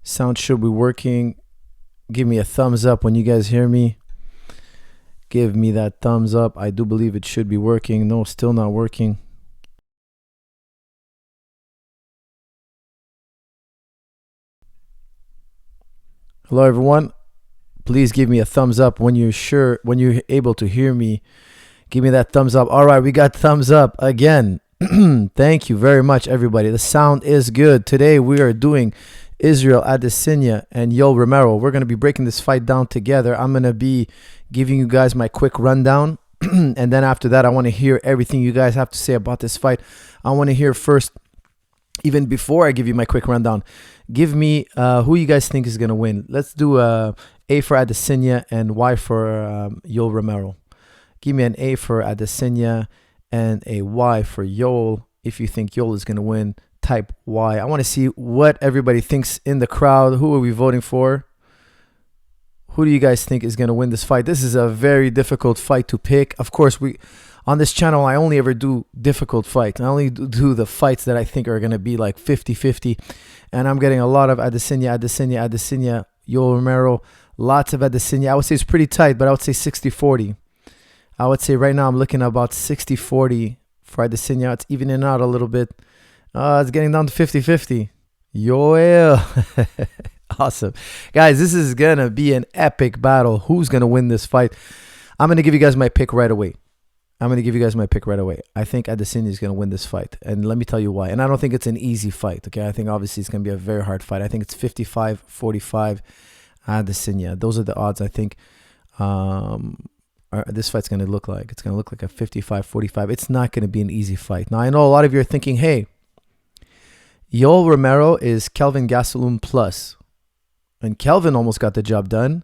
Sound should be working. Give me a thumbs up when you guys hear me. Give me that thumbs up. I do believe it should be working. No, still not working. Hello, everyone. Please give me a thumbs up when you're able to hear me. Give me that thumbs up. All right, we got thumbs up again. Thank you very much, everybody. The sound is good. Today we are doing Israel Adesanya and Yoel Romero. We're going to be breaking this fight down together. I'm going to be giving you guys my quick rundown. And then after that, I want to hear everything you guys have to say about this fight. I want to hear first, even before I give you my quick rundown, give me who you guys think is going to win. Let's do A for Adesanya and Y for Yoel Romero. Give me an A for Adesanya and a Y for Yoel. If you think Yoel is going to win, type Y. I want to see what everybody thinks in the crowd. Who are we voting for? Who do you guys think is going to win this fight? This is a very difficult fight to pick. Of course, on this channel, I only ever do difficult fights. I only do the fights that I think are going to be like 50-50. And I'm getting a lot of Adesanya, Yoel Romero. Lots of Adesanya. I would say it's pretty tight, but I would say 60-40. I would say right now I'm looking at about 60-40 for Adesanya. It's evening out a little bit. It's getting down to 50-50. Yoel. Awesome. Guys, this is going to be an epic battle. Who's going to win this fight? I'm going to give you guys my pick right away. I think Adesanya is going to win this fight. And let me tell you why. And I don't think it's an easy fight. Okay, I think obviously it's going to be a very hard fight. I think it's 55-45 Adesanya. Those are the odds I think this fight's going to look like. It's going to look like a 55-45. It's not going to be an easy fight. Now, I know a lot of you are thinking, hey, Yoel Romero is Kelvin Gastelum plus. And Kelvin almost got the job done.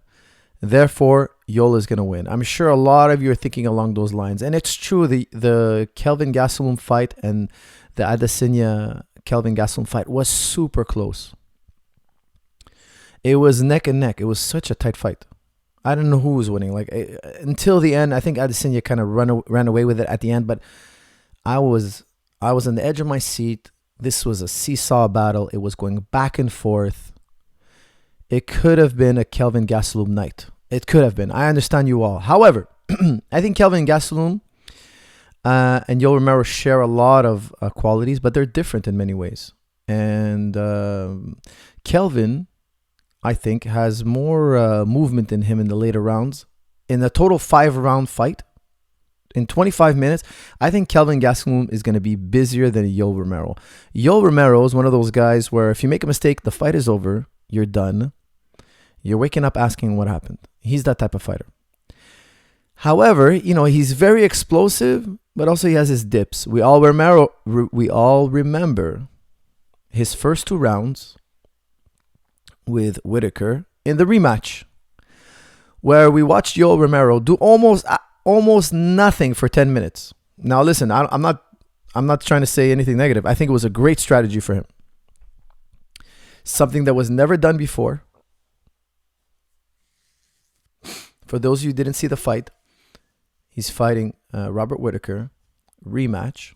Therefore, Yoel is going to win. I'm sure a lot of you are thinking along those lines. And it's true, the Kelvin Gastelum fight and the Adesanya Kelvin Gastelum fight was super close. It was neck and neck. It was such a tight fight. I don't know who was winning. Like until the end, I think Adesanya kind of ran away with it at the end. But I was on the edge of my seat. This was a seesaw battle. It was going back and forth. It could have been a Kelvin Gastelum night. It could have been. I understand you all. However, I think Kelvin Gastelum and Yoel Romero share a lot of qualities, but they're different in many ways. And Kelvin, I think, has more movement in him in the later rounds. In a total 5-round fight, in 25 minutes, I think Kelvin Gastelum is going to be busier than Yoel Romero. Yoel Romero is one of those guys where if you make a mistake, the fight is over. You're done. You're waking up asking what happened. He's that type of fighter. However, he's very explosive, but also he has his dips. We all remember his first 2 rounds with Whitaker in the rematch, where we watched Yoel Romero do almost nothing for 10 minutes. Now, listen, I'm not trying to say anything negative. I think it was a great strategy for him. Something that was never done before. For those of you who didn't see the fight, he's fighting Robert Whitaker, rematch.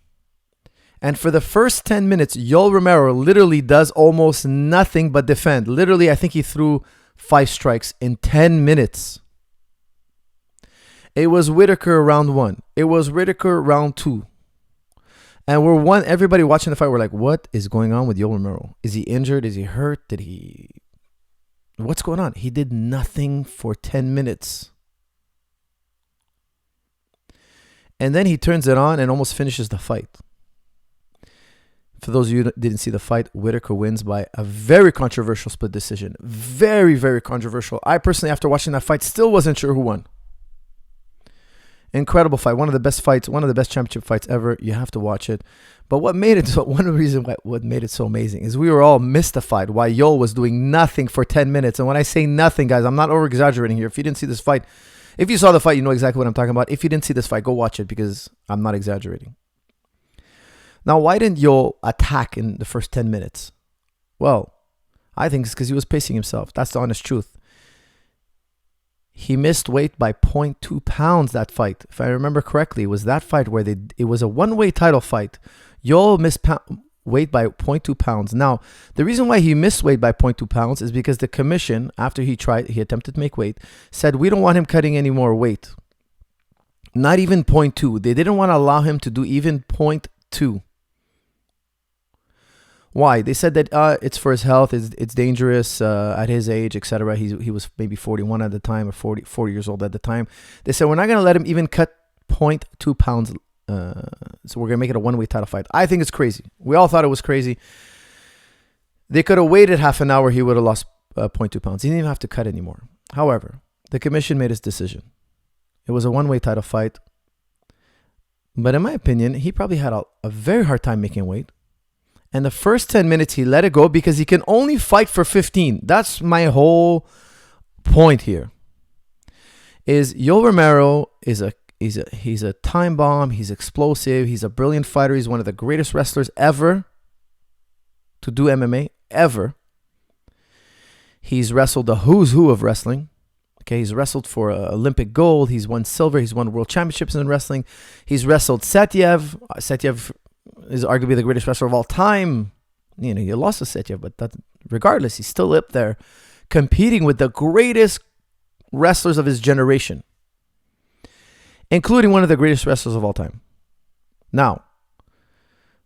And for the first 10 minutes, Yoel Romero literally does almost nothing but defend. Literally, I think he threw 5 strikes in 10 minutes. It was Whitaker round 1. It was Whitaker round 2. And everybody watching the fight, we're like, what is going on with Yoel Romero? Is he injured? Is he hurt? What's going on? He did nothing for 10 minutes. And then he turns it on and almost finishes the fight. For those of you who didn't see the fight, Whitaker wins by a very controversial split decision. Very, very controversial. I personally, after watching that fight, still wasn't sure who won. Incredible fight. One of the best fights, one of the best championship fights ever. You have to watch it. But what made it so amazing is we were all mystified why Yoel was doing nothing for 10 minutes. And when I say nothing, guys, I'm not over-exaggerating here. If you didn't see this fight, if you saw the fight, you know exactly what I'm talking about. If you didn't see this fight, go watch it because I'm not exaggerating. Now, why didn't Yoel attack in the first 10 minutes? Well, I think it's because he was pacing himself. That's the honest truth. He missed weight by 0.2 pounds that fight. If I remember correctly, it was that fight where it was a one-way title fight. Yoel missed weight by 0.2 pounds. Now, the reason why he missed weight by 0.2 pounds is because the commission, after he attempted to make weight, said we don't want him cutting any more weight. Not even 0.2. They didn't want to allow him to do even 0.2. Why? They said that it's for his health, it's dangerous at his age, etc. He was maybe 41 at the time, or 40 years old at the time. They said, we're not going to let him even cut 0.2 pounds. So we're going to make it a one-way title fight. I think it's crazy. We all thought it was crazy. They could have waited half an hour. He would have lost 0.2 pounds. He didn't even have to cut anymore. However, the commission made his decision. It was a one-way title fight. But in my opinion, he probably had a very hard time making weight. And the first 10 minutes, he let it go because he can only fight for 15. That's my whole point here. Is Yoel Romero is he's a time bomb. He's explosive. He's a brilliant fighter. He's one of the greatest wrestlers ever to do MMA, ever. He's wrestled the who's who of wrestling. Okay, he's wrestled for Olympic gold. He's won silver. He's won world championships in wrestling. He's wrestled Satyev. Satyev is arguably the greatest wrestler of all time. You know, he lost to Satyev, but regardless, he's still up there competing with the greatest wrestlers of his generation, including one of the greatest wrestlers of all time. Now,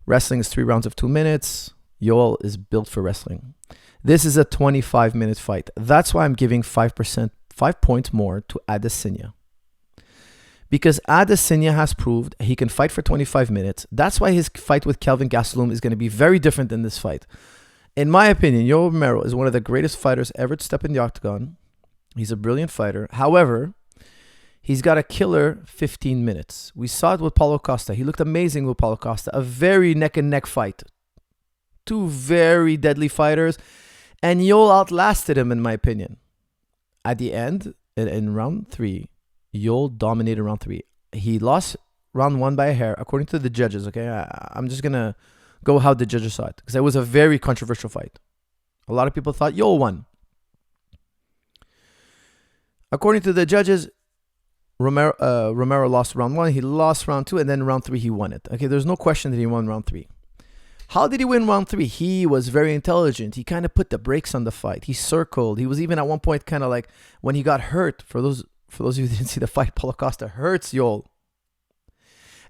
wrestling is 3 rounds of 2 minutes. Yoel is built for wrestling. This is a 25-minute fight. That's why I'm giving 5 points more to Adesanya. Because Adesanya has proved he can fight for 25 minutes. That's why his fight with Kelvin Gastelum is going to be very different than this fight. In my opinion, Yoel Romero is one of the greatest fighters ever to step in the octagon. He's a brilliant fighter. However, he's got a killer 15 minutes. We saw it with Paulo Costa. He looked amazing with Paulo Costa. A very neck-and-neck fight. 2 very deadly fighters. And Yoel outlasted him, in my opinion. At the end, in round 3, Yoel dominated round 3. He lost round 1 by a hair, according to the judges. Okay, I'm just going to go how the judges saw it, because it was a very controversial fight. A lot of people thought Yoel won. According to the judges, Romero lost round 1, he lost round 2, and then round 3 he won it. Okay, there's no question that he won round 3. How did he win round 3? He was very intelligent. He kind of put the brakes on the fight. He circled. He was even at one point kind of like, when he got hurt, for those of you who didn't see the fight, Paulo Costa hurts Yoel.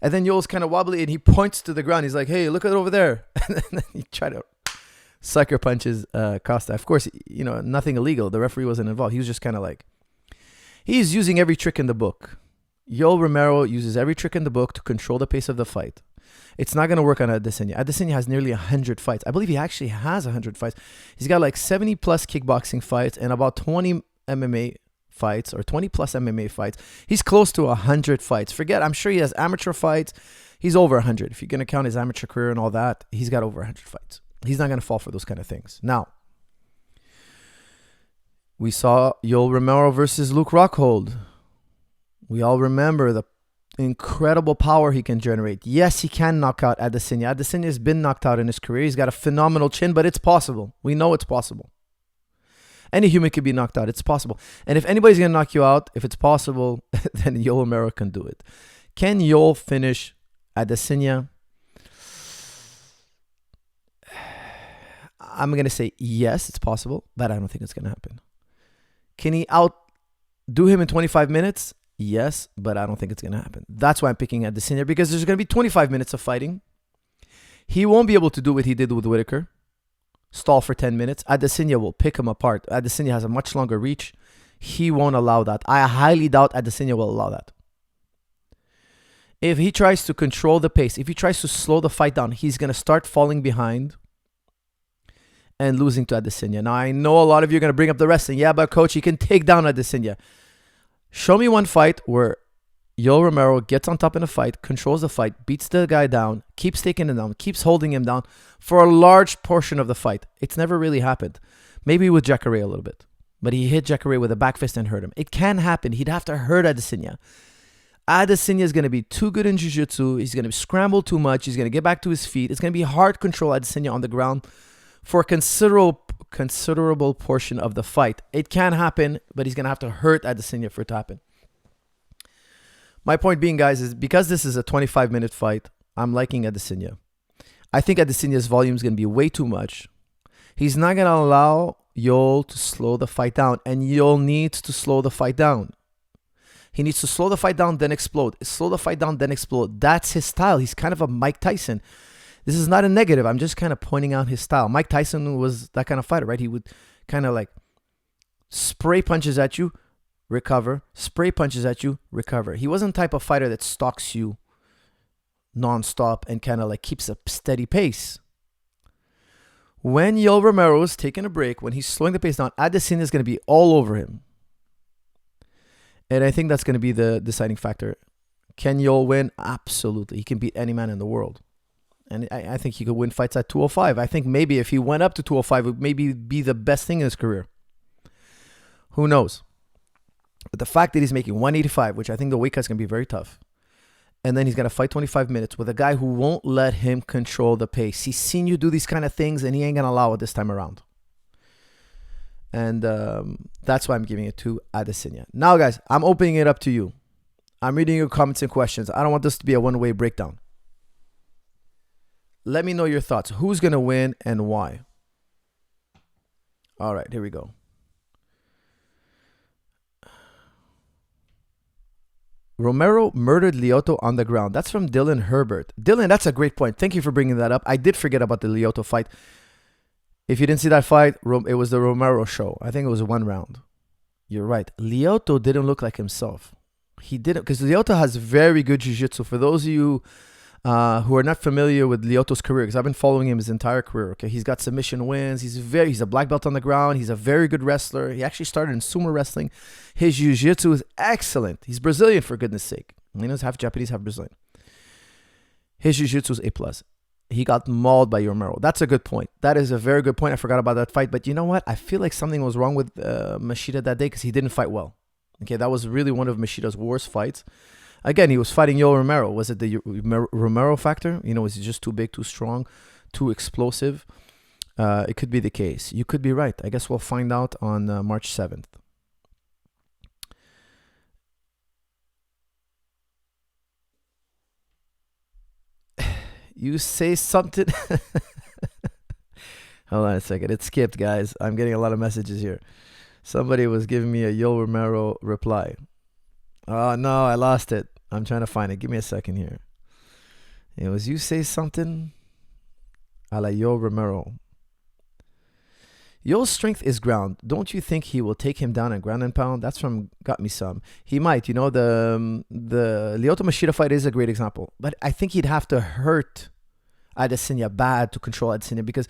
And then Yoel's kind of wobbly and he points to the ground. He's like, hey, look at it over there. And then he tried to sucker punches Costa. Of course, you know, nothing illegal. The referee wasn't involved. He was just kind of like, he's using every trick in the book. Yoel Romero uses every trick in the book to control the pace of the fight. It's not going to work on Adesanya. Adesanya has nearly 100 fights. I believe he actually has 100 fights. He's got like 70 plus kickboxing fights and about 20 MMA fights, or 20 plus MMA fights. He's close to 100 fights. I'm sure he has amateur fights. He's over 100. If you're going to count his amateur career and all that, he's got over 100 fights. He's not going to fall for those kind of things. Now, we saw Yoel Romero versus Luke Rockhold. We all remember the incredible power he can generate. Yes, he can knock out Adesanya. Adesanya has been knocked out in his career. He's got a phenomenal chin, but it's possible. We know it's possible. Any human can be knocked out. It's possible. And if anybody's going to knock you out, if it's possible, then Yoel Romero can do it. Can Yoel finish Adesanya? I'm going to say yes, it's possible, but I don't think it's going to happen. Can he outdo him in 25 minutes? Yes, but I don't think it's going to happen. That's why I'm picking Adesanya, because there's going to be 25 minutes of fighting. He won't be able to do what he did with Whitaker. Stall for 10 minutes. Adesanya will pick him apart. Adesanya has a much longer reach. He won't allow that. I highly doubt Adesanya will allow that. If he tries to control the pace, if he tries to slow the fight down, he's going to start falling behind and losing to Adesanya. Now, I know a lot of you are going to bring up the wrestling. Yeah, but coach, he can take down Adesanya. Show me one fight where Yoel Romero gets on top in a fight, controls the fight, beats the guy down, keeps taking him down, keeps holding him down for a large portion of the fight. It's never really happened. Maybe with Jacare a little bit. But he hit Jacare with a back fist and hurt him. It can happen. He'd have to hurt Adesanya. Adesanya is going to be too good in jiu-jitsu. He's going to scramble too much. He's going to get back to his feet. It's going to be hard to control Adesanya on the ground for a considerable portion of the fight. It can happen, but he's going to have to hurt Adesanya for it to happen. My point being, guys, is because this is a 25-minute fight, I'm liking Adesanya. I think Adesanya's volume is going to be way too much. He's not going to allow Yoel to slow the fight down, and Yoel needs to slow the fight down. He needs to slow the fight down, then explode. Slow the fight down, then explode. That's his style. He's kind of a Mike Tyson. This is not a negative. I'm just kind of pointing out his style. Mike Tyson was that kind of fighter, right? He would kind of like spray punches at you, recover. Spray punches at you, recover. He wasn't the type of fighter that stalks you nonstop and kind of like keeps a steady pace. When Yoel Romero is taking a break, when he's slowing the pace down, Adesanya is going to be all over him. And I think that's going to be the deciding factor. Can Yoel win? Absolutely. He can beat any man in the world. And I think he could win fights at 205. I think maybe if he went up to 205, it would maybe be the best thing in his career. Who knows? But the fact that he's making 185, which I think the weight cut is going to be very tough, and then he's going to fight 25 minutes with a guy who won't let him control the pace. He's seen you do these kind of things, and he ain't going to allow it this time around. And that's why I'm giving it to Adesanya. Now, guys, I'm opening it up to you. I'm reading your comments and questions. I don't want this to be a one-way breakdown. Let me know your thoughts. Who's going to win and why? All right, here we go. Romero murdered Lyoto on the ground. That's from Dylan Herbert. Dylan, that's a great point. Thank you for bringing that up. I did forget about the Lyoto fight. If you didn't see that fight, it was the Romero show. I think it was one round. You're right. Lyoto didn't look like himself. He didn't, because Lyoto has very good jiu-jitsu. For those of you who are not familiar with Lyoto's career, because I've been following him his entire career. Okay, he's got submission wins. He's a black belt on the ground. He's a very good wrestler. He actually started in sumo wrestling. His jiu-jitsu is excellent. He's Brazilian, for goodness sake. He's half Japanese, half Brazilian. His jiu-jitsu is A+. He got mauled by Romero. That's a good point. That is a very good point. I forgot about that fight. But you know what? I feel like something was wrong with Machida that day because he didn't fight well. Okay, that was really one of Machida's worst fights. Again, he was fighting Yoel Romero. Was it the Romero factor? Was he just too big, too strong, too explosive? It could be the case. You could be right. I guess we'll find out on March 7th. You say something. Hold on a second. It skipped, guys. I'm getting a lot of messages here. Somebody was giving me a Yoel Romero reply. Oh, no, I lost it. I'm trying to find it. Give me a second here. It was you say something a la Yoel Romero. Yoel's strength is ground. Don't you think he will take him down and ground and pound? That's from Got Me Some. He might. The Lyoto Machida fight is a great example. But I think he'd have to hurt Adesanya bad to control Adesanya, because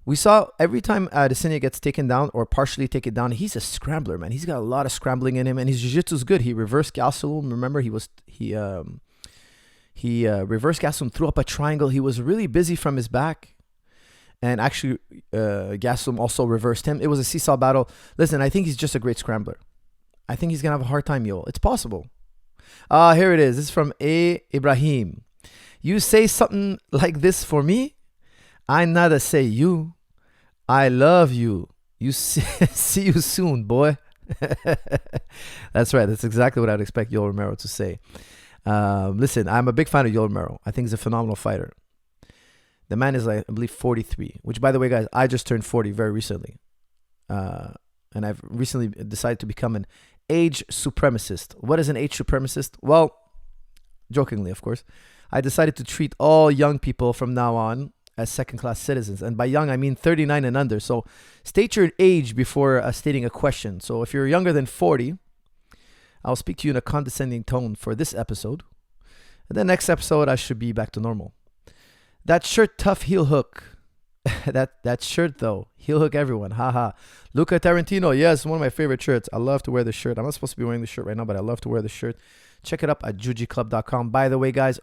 we saw every time Adesanya gets taken down or partially taken down, he's a scrambler, man. He's got a lot of scrambling in him, and his jiu-jitsu is good. He reversed Gastelum. Remember, he reversed Gastelum, threw up a triangle. He was really busy from his back. And actually, Gastelum also reversed him. It was a seesaw battle. Listen, I think he's just a great scrambler. I think he's going to have a hard time, Yoel. It's possible. Here it is. This is from A. Ibrahim. You say something like this for me? I nada say you. I love you. You see you soon, boy. That's right. That's exactly what I'd expect Yoel Romero to say. Listen, I'm a big fan of Yoel Romero. I think he's a phenomenal fighter. The man is, I believe, 43, which, by the way, guys, I just turned 40 very recently. And I've recently decided to become an age supremacist. What is an age supremacist? Well, jokingly, of course, I decided to treat all young people from now on as second-class citizens. And by young, I mean 39 and under. So state your age before stating a question. So if you're younger than 40, I'll speak to you in a condescending tone for this episode. And the next episode, I should be back to normal. That shirt, tough heel hook. that shirt, though. Heel hook everyone. Haha. Luca Tarantino. Yes, one of my favorite shirts. I love to wear the shirt. I'm not supposed to be wearing the shirt right now, but I love to wear the shirt. Check it up at jujiclub.com. By the way, guys,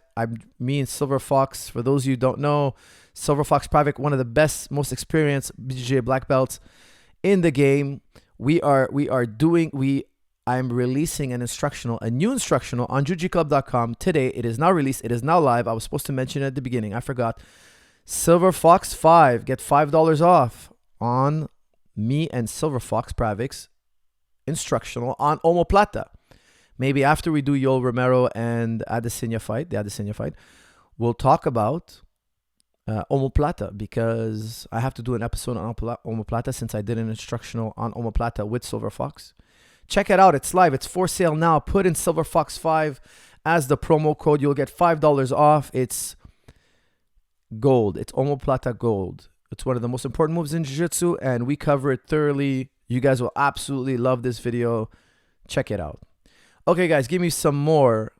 me and Silver Fox, for those of you who don't know, Silver Fox Pravec, one of the best, most experienced BJJ black belts in the game. I'm releasing a new instructional on jujiclub.com today. It is now released. It is now live. I was supposed to mention it at the beginning. I forgot. Silver Fox 5. Get $5 off on me and Silver Fox Pravec's instructional on Omoplata. Maybe after we do Yoel Romero and the Adesanya fight, we'll talk about Omoplata, because I have to do an episode on Omoplata since I did an instructional on Omoplata with Silver Fox. Check it out. It's live. It's for sale now. Put in Silver Fox 5 as the promo code. You'll get $5 off. It's gold. It's Omoplata gold. It's one of the most important moves in jiu-jitsu, and we cover it thoroughly. You guys will absolutely love this video. Check it out. Okay, guys, give me some more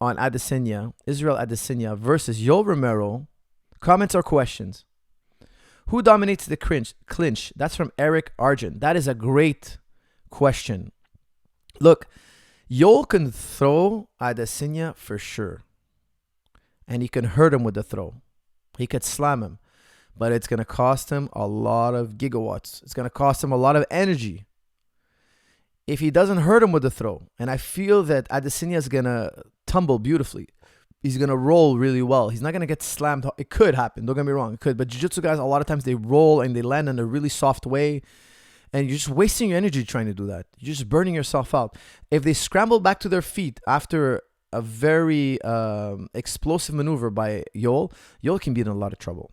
on Adesanya, Israel Adesanya versus Yoel Romero. Comments or questions? Who dominates the clinch? That's from Eric Argent. That is a great question. Look, Yoel can throw Adesanya for sure. And he can hurt him with the throw. He could slam him. But it's going to cost him a lot of gigawatts. It's going to cost him a lot of energy. If he doesn't hurt him with the throw, and I feel that Adesanya is going to tumble beautifully. He's going to roll really well. He's not going to get slammed. It could happen. Don't get me wrong. It could. But jiu-jitsu guys, a lot of times they roll and they land in a really soft way. And you're just wasting your energy trying to do that. You're just burning yourself out. If they scramble back to their feet after a very explosive maneuver by Yoel can be in a lot of trouble.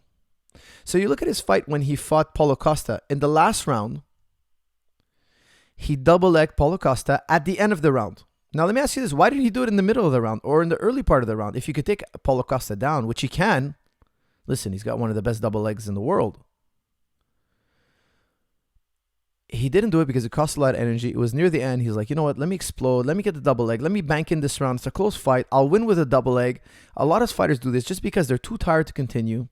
So you look at his fight when he fought Paulo Costa. In the last round, he double-legged Paulo Costa at the end of the round. Now, let me ask you this. Why did he do it in the middle of the round or in the early part of the round? If you could take Paulo Costa down, which he can. Listen, he's got one of the best double legs in the world. He didn't do it because it cost a lot of energy. It was near the end. He's like, you know what? Let me explode. Let me get the double leg. Let me bank in this round. It's a close fight. I'll win with a double leg. A lot of fighters do this just because they're too tired to continue.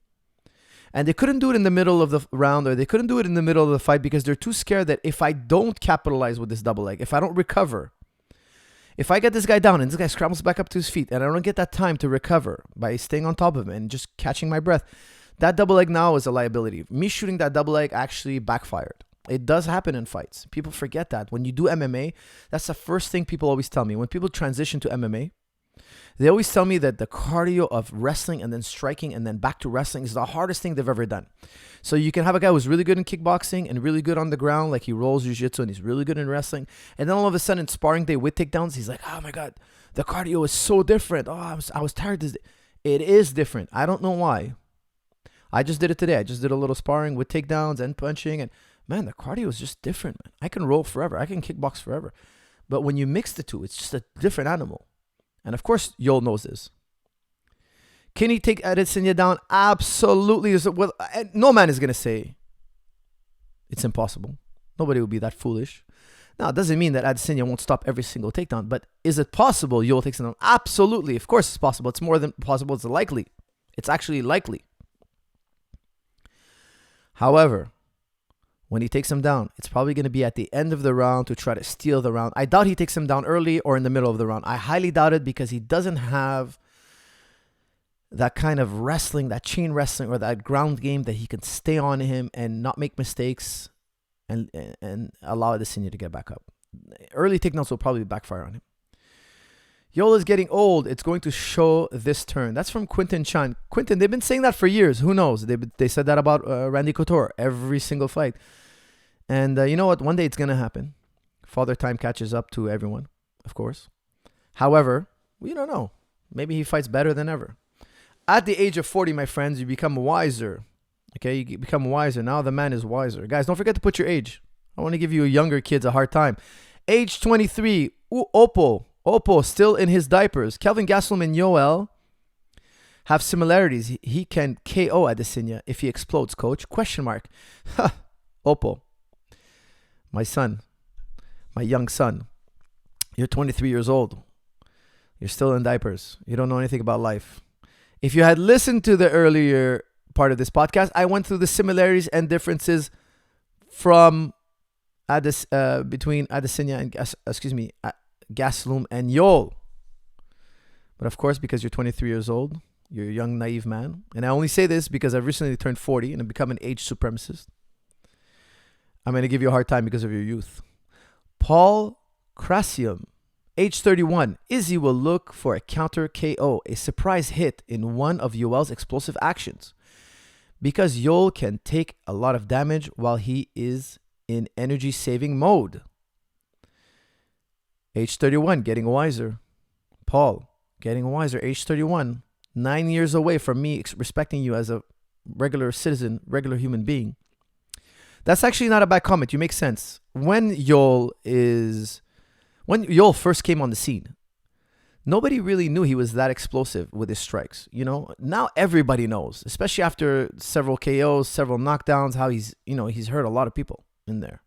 And they couldn't do it in the middle of the round, or they couldn't do it in the middle of the fight because they're too scared that if I don't capitalize with this double leg, if I don't recover, if I get this guy down and this guy scrambles back up to his feet and I don't get that time to recover by staying on top of him and just catching my breath, that double leg now is a liability. Me shooting that double leg actually backfired. It does happen in fights. People forget that. When you do MMA, that's the first thing people always tell me. When people transition to MMA, they always tell me that the cardio of wrestling and then striking and then back to wrestling is the hardest thing they've ever done. So you can have a guy who's really good in kickboxing and really good on the ground, like he rolls jiu-jitsu and he's really good in wrestling. And then all of a sudden, sparring day with takedowns, he's like, oh my God, the cardio is so different. Oh, I was tired this day. It is different. I don't know why. I just did it today. I just did a little sparring with takedowns and punching. And man, the cardio is just different, man. I can roll forever. I can kickbox forever. But when you mix the two, it's just a different animal. And of course, Yoel knows this. Can he take Adesanya down? Absolutely. Well, no man is going to say it's impossible. Nobody will be that foolish. Now, it doesn't mean that Adesanya won't stop every single takedown, but is it possible Yoel takes him down? Absolutely. Of course it's possible. It's more than possible. It's likely. It's actually likely. However, when he takes him down, it's probably going to be at the end of the round to try to steal the round. I doubt he takes him down early or in the middle of the round. I highly doubt it because he doesn't have that kind of wrestling, that chain wrestling or that ground game that he can stay on him and not make mistakes and allow Adesanya to get back up. Early takedowns will probably backfire on him. Yoel is getting old. It's going to show this turn. That's from Quinton Chan. Quinton, they've been saying that for years. Who knows? They said that about Randy Couture every single fight. And you know what? One day it's going to happen. Father Time catches up to everyone, of course. However, we don't know. Maybe he fights better than ever. At the age of 40, my friends, you become wiser. Okay, you become wiser. Now the man is wiser. Guys, don't forget to put your age. I want to give you younger kids a hard time. Age 23, Oppo still in his diapers. Kelvin Gastelum and Yoel have similarities. He can KO Adesanya if he explodes, coach. Question mark. Oppo. My son. My young son. You're 23 years old. You're still in diapers. You don't know anything about life. If you had listened to the earlier part of this podcast, I went through the similarities and differences from between Adesanya and Gastelum and Yoel. But of course, because you're 23 years old, you're a young, naive man. And I only say this because I've recently turned 40 and I've become an age supremacist. I'm going to give you a hard time because of your youth. Paul Krasium, age 31. Izzy will look for a counter KO, a surprise hit in one of Yoel's explosive actions. Because Yoel can take a lot of damage while he is in energy-saving mode. Age 31, getting wiser. Paul, getting wiser. Age 31, 9 years away from me respecting you as a regular citizen, regular human being, that's actually not a bad comment. You make sense. When Yoel first came on the scene, nobody really knew he was that explosive with his strikes. You know, now everybody knows, especially after several KOs, several knockdowns, how he's hurt a lot of people in there.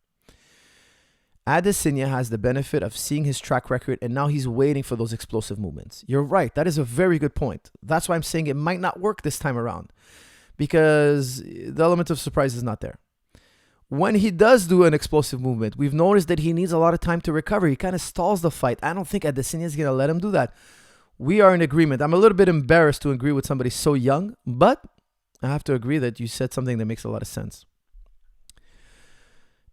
Adesanya has the benefit of seeing his track record, and now he's waiting for those explosive movements. You're right. That is a very good point. That's why I'm saying it might not work this time around, because the element of surprise is not there. When he does do an explosive movement, we've noticed that he needs a lot of time to recover. He kind of stalls the fight. I don't think Adesanya is going to let him do that. We are in agreement. I'm a little bit embarrassed to agree with somebody so young, but I have to agree that you said something that makes a lot of sense.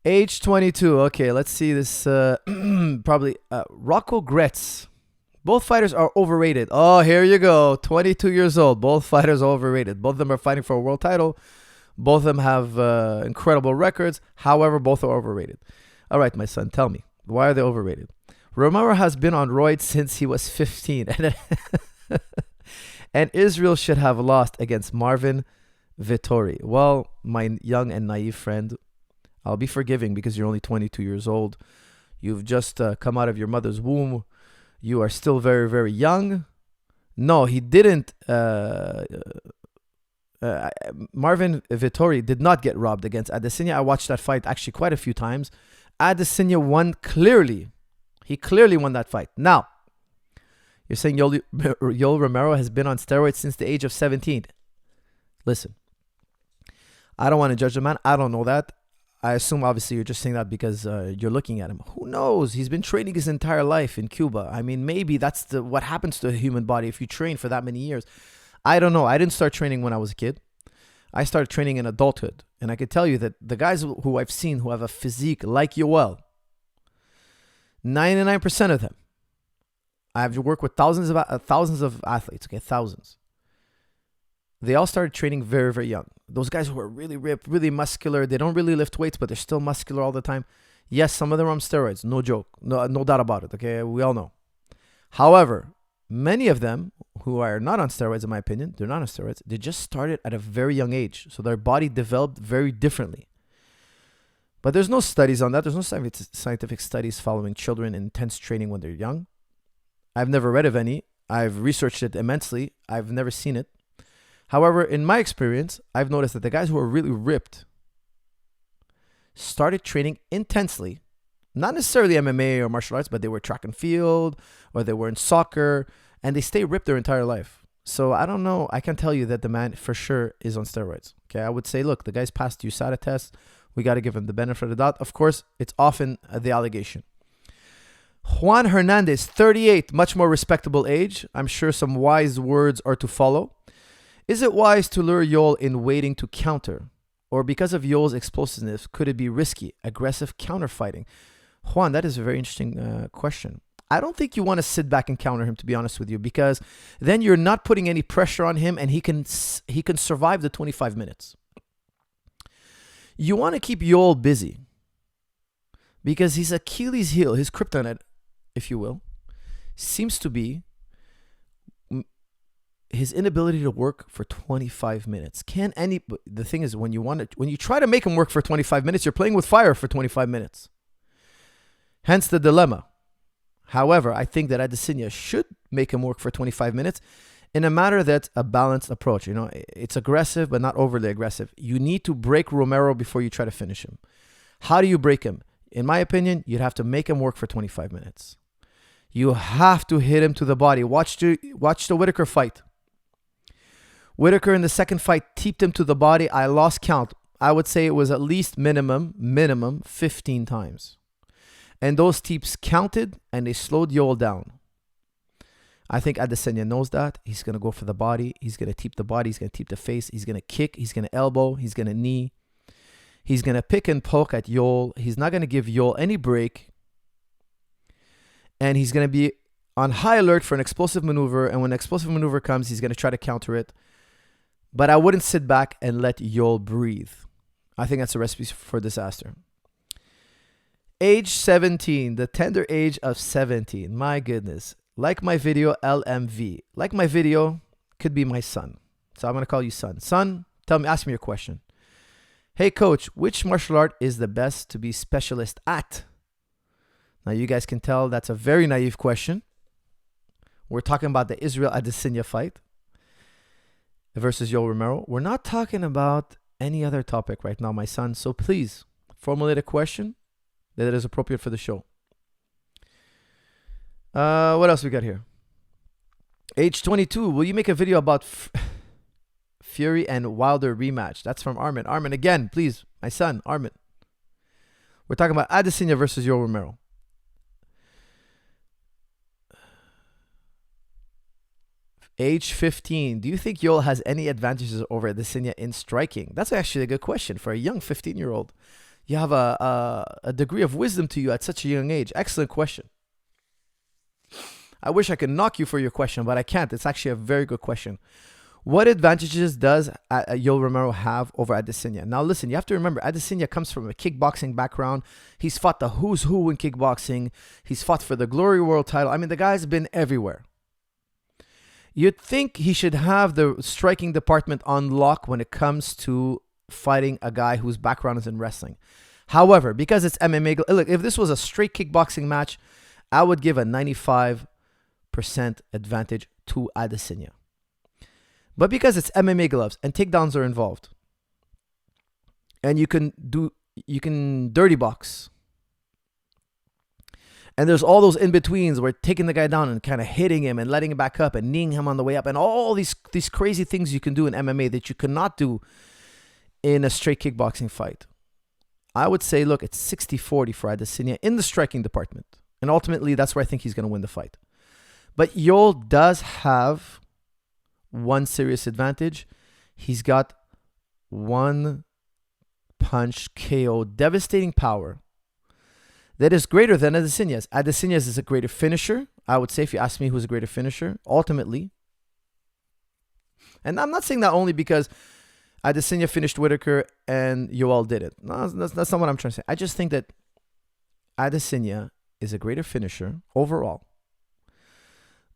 Age 22. Okay, let's see this. Probably Rocco Gretz. Both fighters are overrated. Oh, here you go. 22 years old. Both fighters are overrated. Both of them are fighting for a world title. Both of them have incredible records. However, both are overrated. All right, my son, tell me. Why are they overrated? Romero has been on roids since he was 15. And Israel should have lost against Marvin Vettori. Well, my young and naive friend, I'll be forgiving because you're only 22 years old. You've just come out of your mother's womb. You are still very, very young. No, he didn't. Marvin Vettori did not get robbed against Adesanya. I watched that fight actually quite a few times. Adesanya won clearly. He clearly won that fight. Now, you're saying Yoel Romero has been on steroids since the age of 17. Listen, I don't want to judge the man. I don't know that. I assume, obviously, you're just saying that because you're looking at him. Who knows? He's been training his entire life in Cuba. I mean, maybe that's what happens to a human body if you train for that many years. I don't know. I didn't start training when I was a kid. I started training in adulthood. And I can tell you that the guys who I've seen who have a physique like Yoel, 99% of them, I've worked with thousands of athletes, okay, thousands. They all started training very, very young. Those guys who are really ripped, really muscular, they don't really lift weights, but they're still muscular all the time. Yes, some of them are on steroids, no joke, no doubt about it, okay? We all know. However, many of them who are not on steroids, in my opinion, they're not on steroids, they just started at a very young age, so their body developed very differently. But there's no studies on that. There's no scientific studies following children in intense training when they're young. I've never read of any. I've researched it immensely. I've never seen it. However, in my experience, I've noticed that the guys who are really ripped started training intensely, not necessarily MMA or martial arts, but they were track and field or they were in soccer, and they stay ripped their entire life. So I don't know. I can tell you that the man for sure is on steroids. Okay, I would say, look, the guy's passed the USADA test. We got to give him the benefit of the doubt. Of course, it's often the allegation. Juan Hernandez, 38, much more respectable age. I'm sure some wise words are to follow. Is it wise to lure Yoel in waiting to counter? Or because of Yoel's explosiveness, could it be risky, aggressive counter-fighting? Juan, that is a very interesting question. I don't think you want to sit back and counter him, to be honest with you, because then you're not putting any pressure on him and he can survive the 25 minutes. You want to keep Yoel busy because his Achilles heel, his kryptonite, if you will, seems to be his inability to work for 25 minutes. The thing is, when you try to make him work for 25 minutes, you're playing with fire for 25 minutes. Hence the dilemma. However, I think that Adesanya should make him work for 25 minutes in a manner that's a balanced approach. You know, it's aggressive, but not overly aggressive. You need to break Romero before you try to finish him. How do you break him? In my opinion, you'd have to make him work for 25 minutes. You have to hit him to the body. Watch the Whitaker fight. Whitaker in the second fight teeped him to the body. I lost count. I would say it was at least minimum 15 times. And those teeps counted and they slowed Yoel down. I think Adesanya knows that. He's going to go for the body. He's going to teep the body. He's going to teep the face. He's going to kick. He's going to elbow. He's going to knee. He's going to pick and poke at Yoel. He's not going to give Yoel any break. And he's going to be on high alert for an explosive maneuver. And when an explosive maneuver comes, he's going to try to counter it. But I wouldn't sit back and let Yoel breathe. I think that's a recipe for disaster. Age 17, the tender age of 17. My goodness. Like my video, LMV. Like my video could be my son. So I'm going to call you son. Son, Ask me your question. Hey, coach, which martial art is the best to be specialist at? Now, you guys can tell that's a very naive question. We're talking about the Israel Adesanya fight versus Yoel Romero. We're not talking about any other topic right now, my son. So please formulate a question that is appropriate for the show. What else we got here? Age 22. Will you make a video about Fury and Wilder rematch? That's from Armin. Armin, again, please. My son, Armin. We're talking about Adesanya versus Yoel Romero. Age 15. Do you think Yoel has any advantages over Adesanya in striking? That's actually a good question for a young 15-year-old. You have a degree of wisdom to you at such a young age. Excellent question. I wish I could knock you for your question, but I can't. It's actually a very good question. What advantages does Yoel Romero have over Adesanya? Now listen, you have to remember, Adesanya comes from a kickboxing background. He's fought the who's who in kickboxing. He's fought for the Glory World title. I mean, the guy's been everywhere. You'd think he should have the striking department on lock when it comes to fighting a guy whose background is in wrestling. However, because it's MMA, look, if this was a straight kickboxing match, I would give a 95% advantage to Adesanya. But because it's MMA gloves and takedowns are involved, and you can dirty box, and there's all those in-betweens where taking the guy down and kind of hitting him and letting him back up and kneeing him on the way up, and all these crazy things you can do in MMA that you cannot do in a straight kickboxing fight. I would say, look, it's 60-40 for Adesanya in the striking department. And ultimately, that's where I think he's going to win the fight. But Yoel does have one serious advantage. He's got one punch KO, devastating power that is greater than Adesanya's. Adesanya's is a greater finisher. I would say, if you ask me who's a greater finisher, ultimately. And I'm not saying that only because Adesanya finished Whitaker and Yoel did it. No, that's not what I'm trying to say. I just think that Adesanya is a greater finisher overall.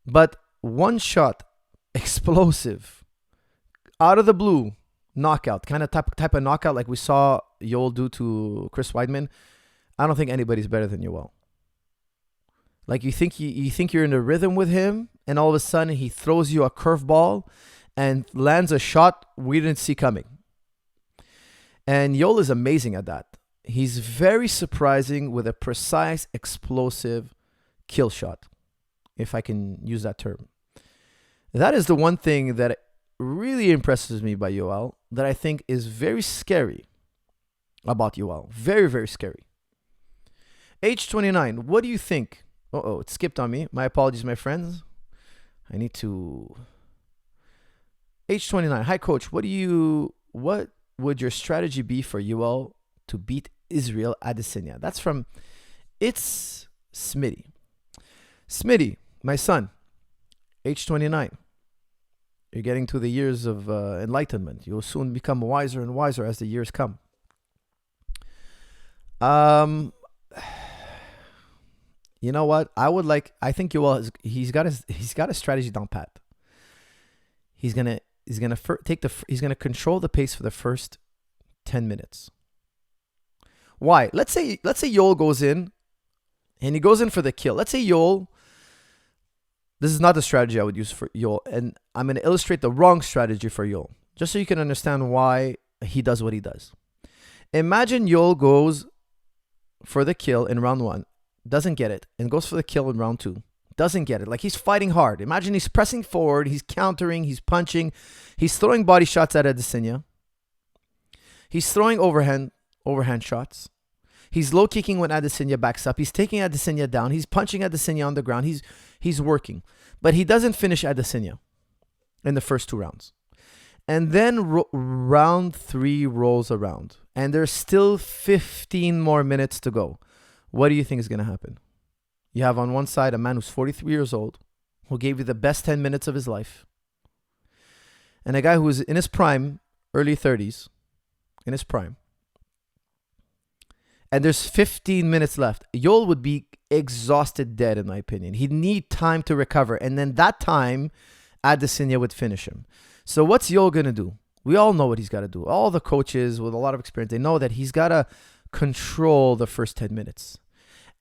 But one shot, explosive, out of the blue, knockout, kind of type of knockout like we saw Yoel do to Chris Weidman. I don't think anybody's better than Yoel. Like you think you're in a rhythm with him, and all of a sudden he throws you a curveball and lands a shot we didn't see coming. And Yoel is amazing at that. He's very surprising with a precise, explosive kill shot, if I can use that term. That is the one thing that really impresses me by Yoel, that I think is very scary about Yoel. Very, very scary. Age 29, what do you think? Uh-oh, it skipped on me. My apologies, my friends. I need to... Age 29, hi coach, what would your strategy be for Yoel to beat Israel Adesanya? That's from It's Smitty. Smitty, my son, age 29. You're getting to the years of enlightenment. You'll soon become wiser and wiser as the years come. You know what? I think Yoel he's got a strategy down pat. He's gonna control the pace for the first 10 minutes. Why? Let's say Yoel goes in, and he goes in for the kill. Let's say Yoel. This is not the strategy I would use for Yoel, and I'm going to illustrate the wrong strategy for Yoel, just so you can understand why he does what he does. Imagine Yoel goes for the kill in round 1, doesn't get it, and goes for the kill in round 2, doesn't get it. Like, he's fighting hard. Imagine he's pressing forward, he's countering, he's punching, he's throwing body shots at Adesanya. He's throwing overhand shots. He's low kicking when Adesanya backs up. He's taking Adesanya down. He's punching Adesanya on the ground. He's working. But he doesn't finish Adesanya in the first 2 rounds. And then round 3 rolls around. And there's still 15 more minutes to go. What do you think is going to happen? You have on one side a man who's 43 years old, who gave you the best 10 minutes of his life. And a guy who's in his prime, early 30s, in his prime. And there's 15 minutes left. Yoel would be exhausted dead, in my opinion. He'd need time to recover. And then that time, Adesanya would finish him. So what's Yoel going to do? We all know what he's got to do. All the coaches with a lot of experience, they know that he's got to control the first 10 minutes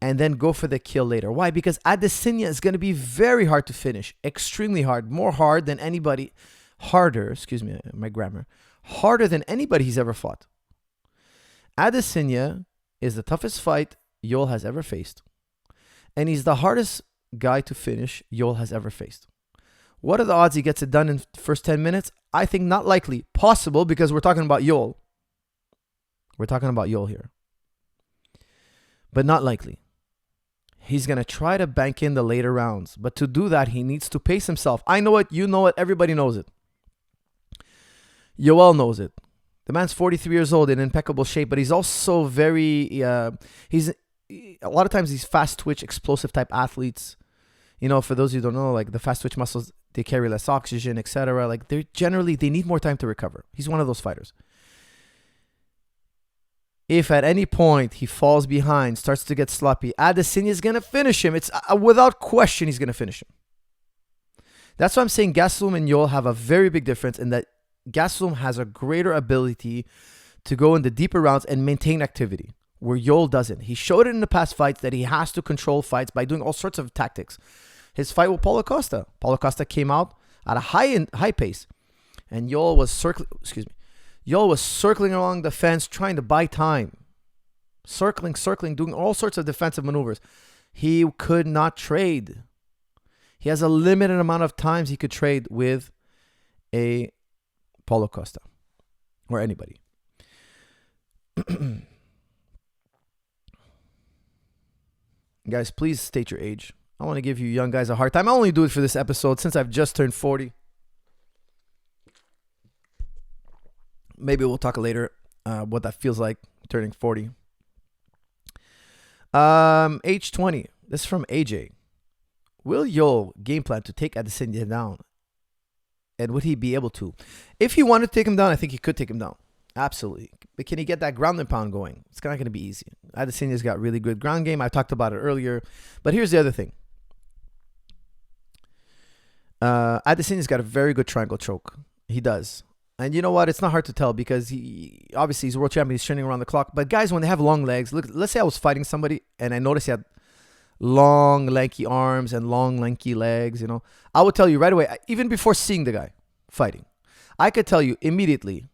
and then go for the kill later. Why? Because Adesanya is going to be very hard to finish. Extremely hard. More hard than anybody. Harder, excuse me, my grammar. Harder than anybody he's ever fought. Adesanya is the toughest fight Yoel has ever faced. And he's the hardest guy to finish Yoel has ever faced. What are the odds he gets it done in the first 10 minutes? I think not likely. Possible, because we're talking about Yoel. We're talking about Yoel here. But not likely. He's going to try to bank in the later rounds. But to do that, he needs to pace himself. I know it. You know it. Everybody knows it. Yoel knows it. The man's 43 years old in impeccable shape, but he's also very, he's a lot of times these fast twitch, explosive type athletes, you know, for those who don't know, like the fast twitch muscles, they carry less oxygen, etc. Like they need more time to recover. He's one of those fighters. If at any point he falls behind, starts to get sloppy, Adesanya is going to finish him. It's without question, he's going to finish him. That's why I'm saying Gastelum and Yoel have a very big difference in that Gastelum has a greater ability to go in the deeper rounds and maintain activity, where Yoel doesn't. He showed it in the past fights that he has to control fights by doing all sorts of tactics. His fight with Paulo Costa. Paulo Costa came out at a high pace, and Yoel was circling along the fence trying to buy time. Circling, doing all sorts of defensive maneuvers. He could not trade. He has a limited amount of times he could trade with a Paulo Costa or anybody. Guys, please state your age. I want to give you young guys a hard time. I only do it for this episode since I've just turned 40. Maybe we'll talk later what that feels like turning 40. Age 20. This is from AJ. Will Yoel game plan to take Adesanya down? And would he be able to? If he wanted to take him down, I think he could take him down. Absolutely. But can he get that ground and pound going? It's not going to be easy. Adesanya's got really good ground game. I talked about it earlier. But here's the other thing. Adesanya's got a very good triangle choke. He does. And you know what? It's not hard to tell because obviously he's a world champion. He's training around the clock. But guys, when they have long legs, look. Let's say I was fighting somebody and I noticed he had long, lanky arms and long, lanky legs. You know, I would tell you right away, even before seeing the guy fighting, I could tell you immediately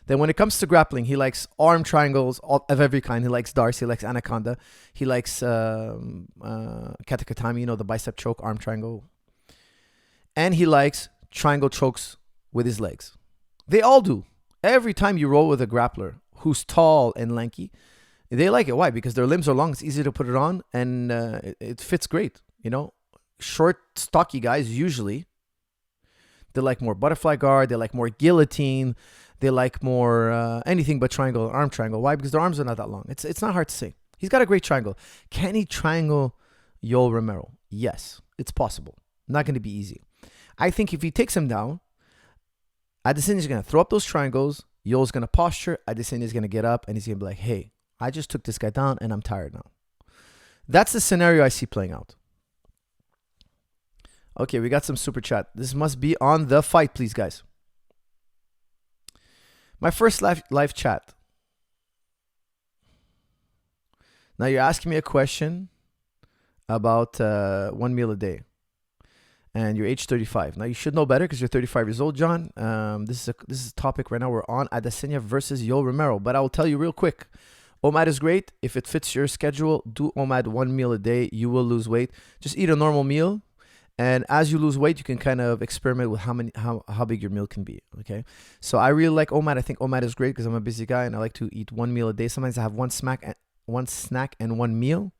that when it comes to grappling, he likes arm triangles of every kind. He likes Darce. He likes Anaconda. He likes Katakatami. You know, the bicep choke, arm triangle, and he likes triangle chokes with his legs. They all do. Every time you roll with a grappler who's tall and lanky, they like it. Why? Because their limbs are long. It's easy to put it on, and it fits great. You know, short, stocky guys usually, they like more butterfly guard. They like more guillotine. They like more anything but triangle, arm triangle. Why? Because their arms are not that long. It's not hard to say. He's got a great triangle. Can he triangle Yoel Romero? Yes, it's possible. Not going to be easy. I think if he takes him down, Adesanya's going to throw up those triangles. Yoel's going to posture. Adesanya's going to get up and he's going to be like, hey, I just took this guy down and I'm tired now. That's the scenario I see playing out. Okay, we got some super chat. This must be on the fight, please, guys. My first live chat. Now you're asking me a question about 1 meal a day. And you're age 35. Now you should know better because you're 35 years old, John. This is a topic right now. We're on Adesanya versus Yoel Romero. But I will tell you real quick. OMAD is great. If it fits your schedule, do OMAD 1 meal a day. You will lose weight. Just eat a normal meal. And as you lose weight, you can kind of experiment with how big your meal can be. Okay. So I really like OMAD. I think OMAD is great because I'm a busy guy and I like to eat 1 meal a day. Sometimes I have one snack and one meal.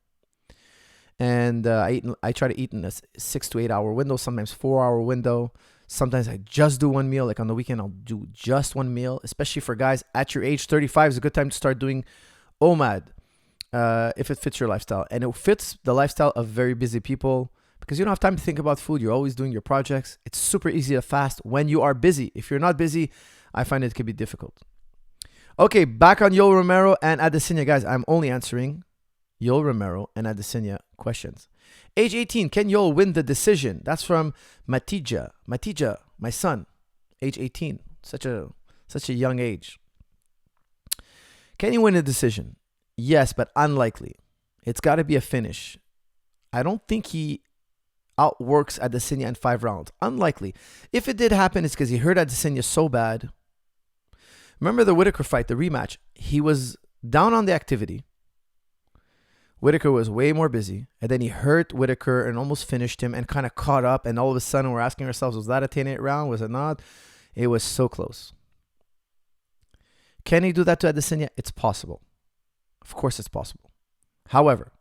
And I try to eat in a 6 to 8 hour window, sometimes 4 hour window. Sometimes I just do one meal. Like on the weekend, I'll do just one meal, especially for guys at your age. 35 is a good time to start doing OMAD if it fits your lifestyle. And it fits the lifestyle of very busy people because you don't have time to think about food. You're always doing your projects. It's super easy to fast when you are busy. If you're not busy, I find it can be difficult. Okay, back on Yoel Romero and Adesanya, guys. I'm only answering Yoel Romero and Adesanya questions. Age 18, can Yoel win the decision? That's from Matija. Matija, my son, age 18. Such a Such a young age. Can he win a decision? Yes, but unlikely. It's got to be a finish. I don't think he outworks Adesanya in 5 rounds. Unlikely. If it did happen, it's because he hurt Adesanya so bad. Remember the Whitaker fight, the rematch? He was down on the activity. Whitaker was way more busy. And then he hurt Whitaker and almost finished him and kind of caught up. And all of a sudden, we're asking ourselves, was that a 10-8 round? Was it not? It was so close. Can he do that to Adesanya? It's possible. Of course it's possible. However,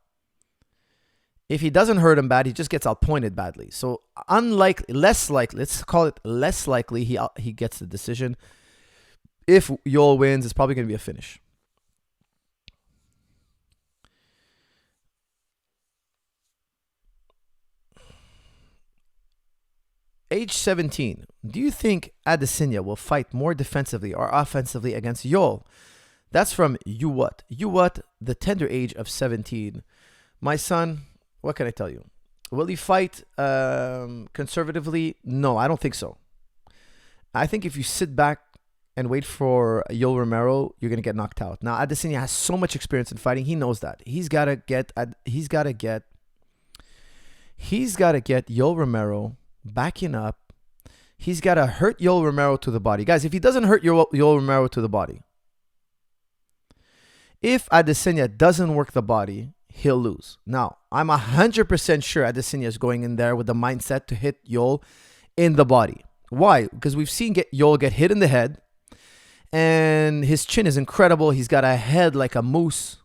if he doesn't hurt him bad, he just gets outpointed badly. So unlikely, less likely, let's call it less likely he gets the decision. If Yoel wins, it's probably going to be a finish. Age 17, do you think Adesanya will fight more defensively or offensively against Yoel? That's from You What, the tender age of 17. My son, what can I tell you? Will he fight conservatively? No, I don't think so. I think if you sit back and wait for Yoel Romero, you're going to get knocked out. Now, Adesanya has so much experience in fighting. He knows that. He's got to get Yoel Romero backing up. He's got to hurt Yoel Romero to the body. Guys, if he doesn't hurt Yoel Romero to the body, if Adesanya doesn't work the body, he'll lose. Now, I'm 100% sure Adesanya is going in there with the mindset to hit Yoel in the body. Why? Because we've seen Yoel get hit in the head, and his chin is incredible. He's got a head like a moose.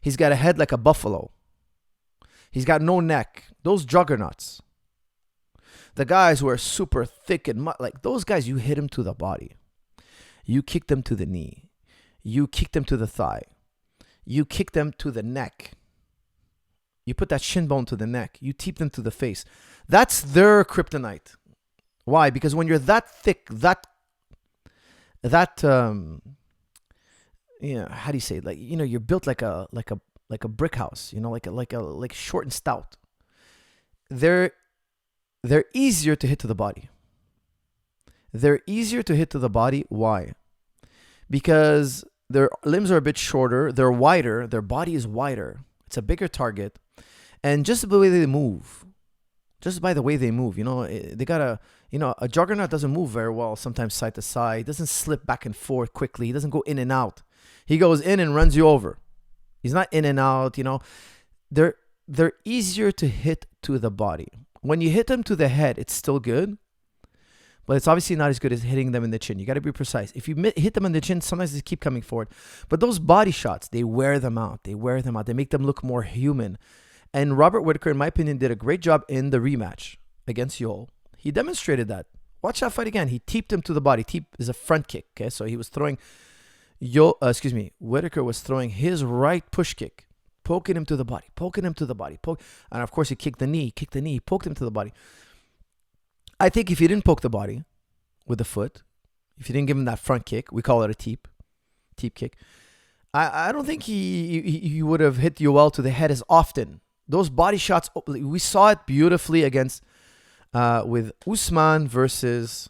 He's got a head like a buffalo. He's got no neck. Those juggernauts. The guys who are super thick and like those guys, you hit them to the body. You kick them to the knee. You kick them to the thigh. You kick them to the neck. You put that shin bone to the neck. You teep them to the face. That's their kryptonite. Why? Because when you're that thick, how do you say it? Like, you're built like a brick house, like short and stout. They're easier to hit to the body. They're easier to hit to the body. Why? Because their limbs are a bit shorter. They're wider. Their body is wider. It's a bigger target. And just the way they move, they got a juggernaut doesn't move very well sometimes side to side. He doesn't slip back and forth quickly. He doesn't go in and out. He goes in and runs you over. He's not in and out, They're easier to hit to the body. When you hit them to the head, it's still good, but it's obviously not as good as hitting them in the chin. You got to be precise. If you hit them in the chin, sometimes they keep coming forward. But those body shots, they wear them out. They make them look more human. And Robert Whitaker, in my opinion, did a great job in the rematch against Yoel. He demonstrated that. Watch that fight again. He teeped him to the body. Teep is a front kick. Okay, so he was throwing Whitaker was throwing his right push kick, poking him to the body, and of course he kicked the knee, poked him to the body. I think if he didn't poke the body with the foot, if you didn't give him that front kick, we call it a teep kick, I don't think he would have hit Yoel to the head as often. Those body shots, we saw it beautifully against with Usman versus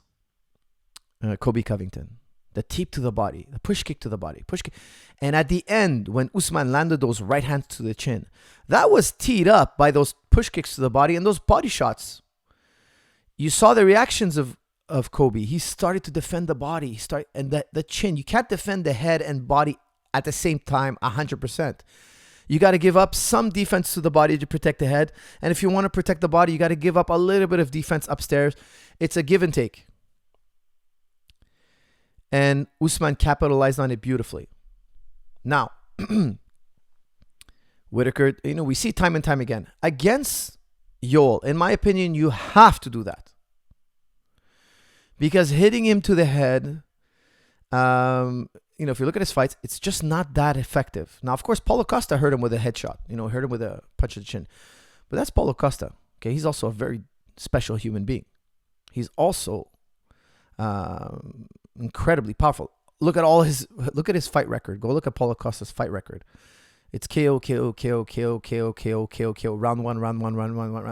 Kobe Covington. The teep to the body, the push kick to the body, push kick. And at the end, when Usman landed those right hands to the chin, that was teed up by those push kicks to the body and those body shots. You saw the reactions of Kobe. He started to defend the body. And the chin. You can't defend the head and body at the same time 100%. You got to give up some defense to the body to protect the head. And if you want to protect the body, you got to give up a little bit of defense upstairs. It's a give and take. And Usman capitalized on it beautifully. Now, Whitaker, we see time and time again. Against Yoel, in my opinion, you have to do that. Because hitting him to the head, if you look at his fights, it's just not that effective. Now, of course, Paulo Costa hurt him with a headshot. Hurt him with a punch to the chin. But that's Paulo Costa. Okay, he's also a very special human being. He's also incredibly powerful. Look at his fight record. Go look at Paulo Costa's fight record. It's KO, round one.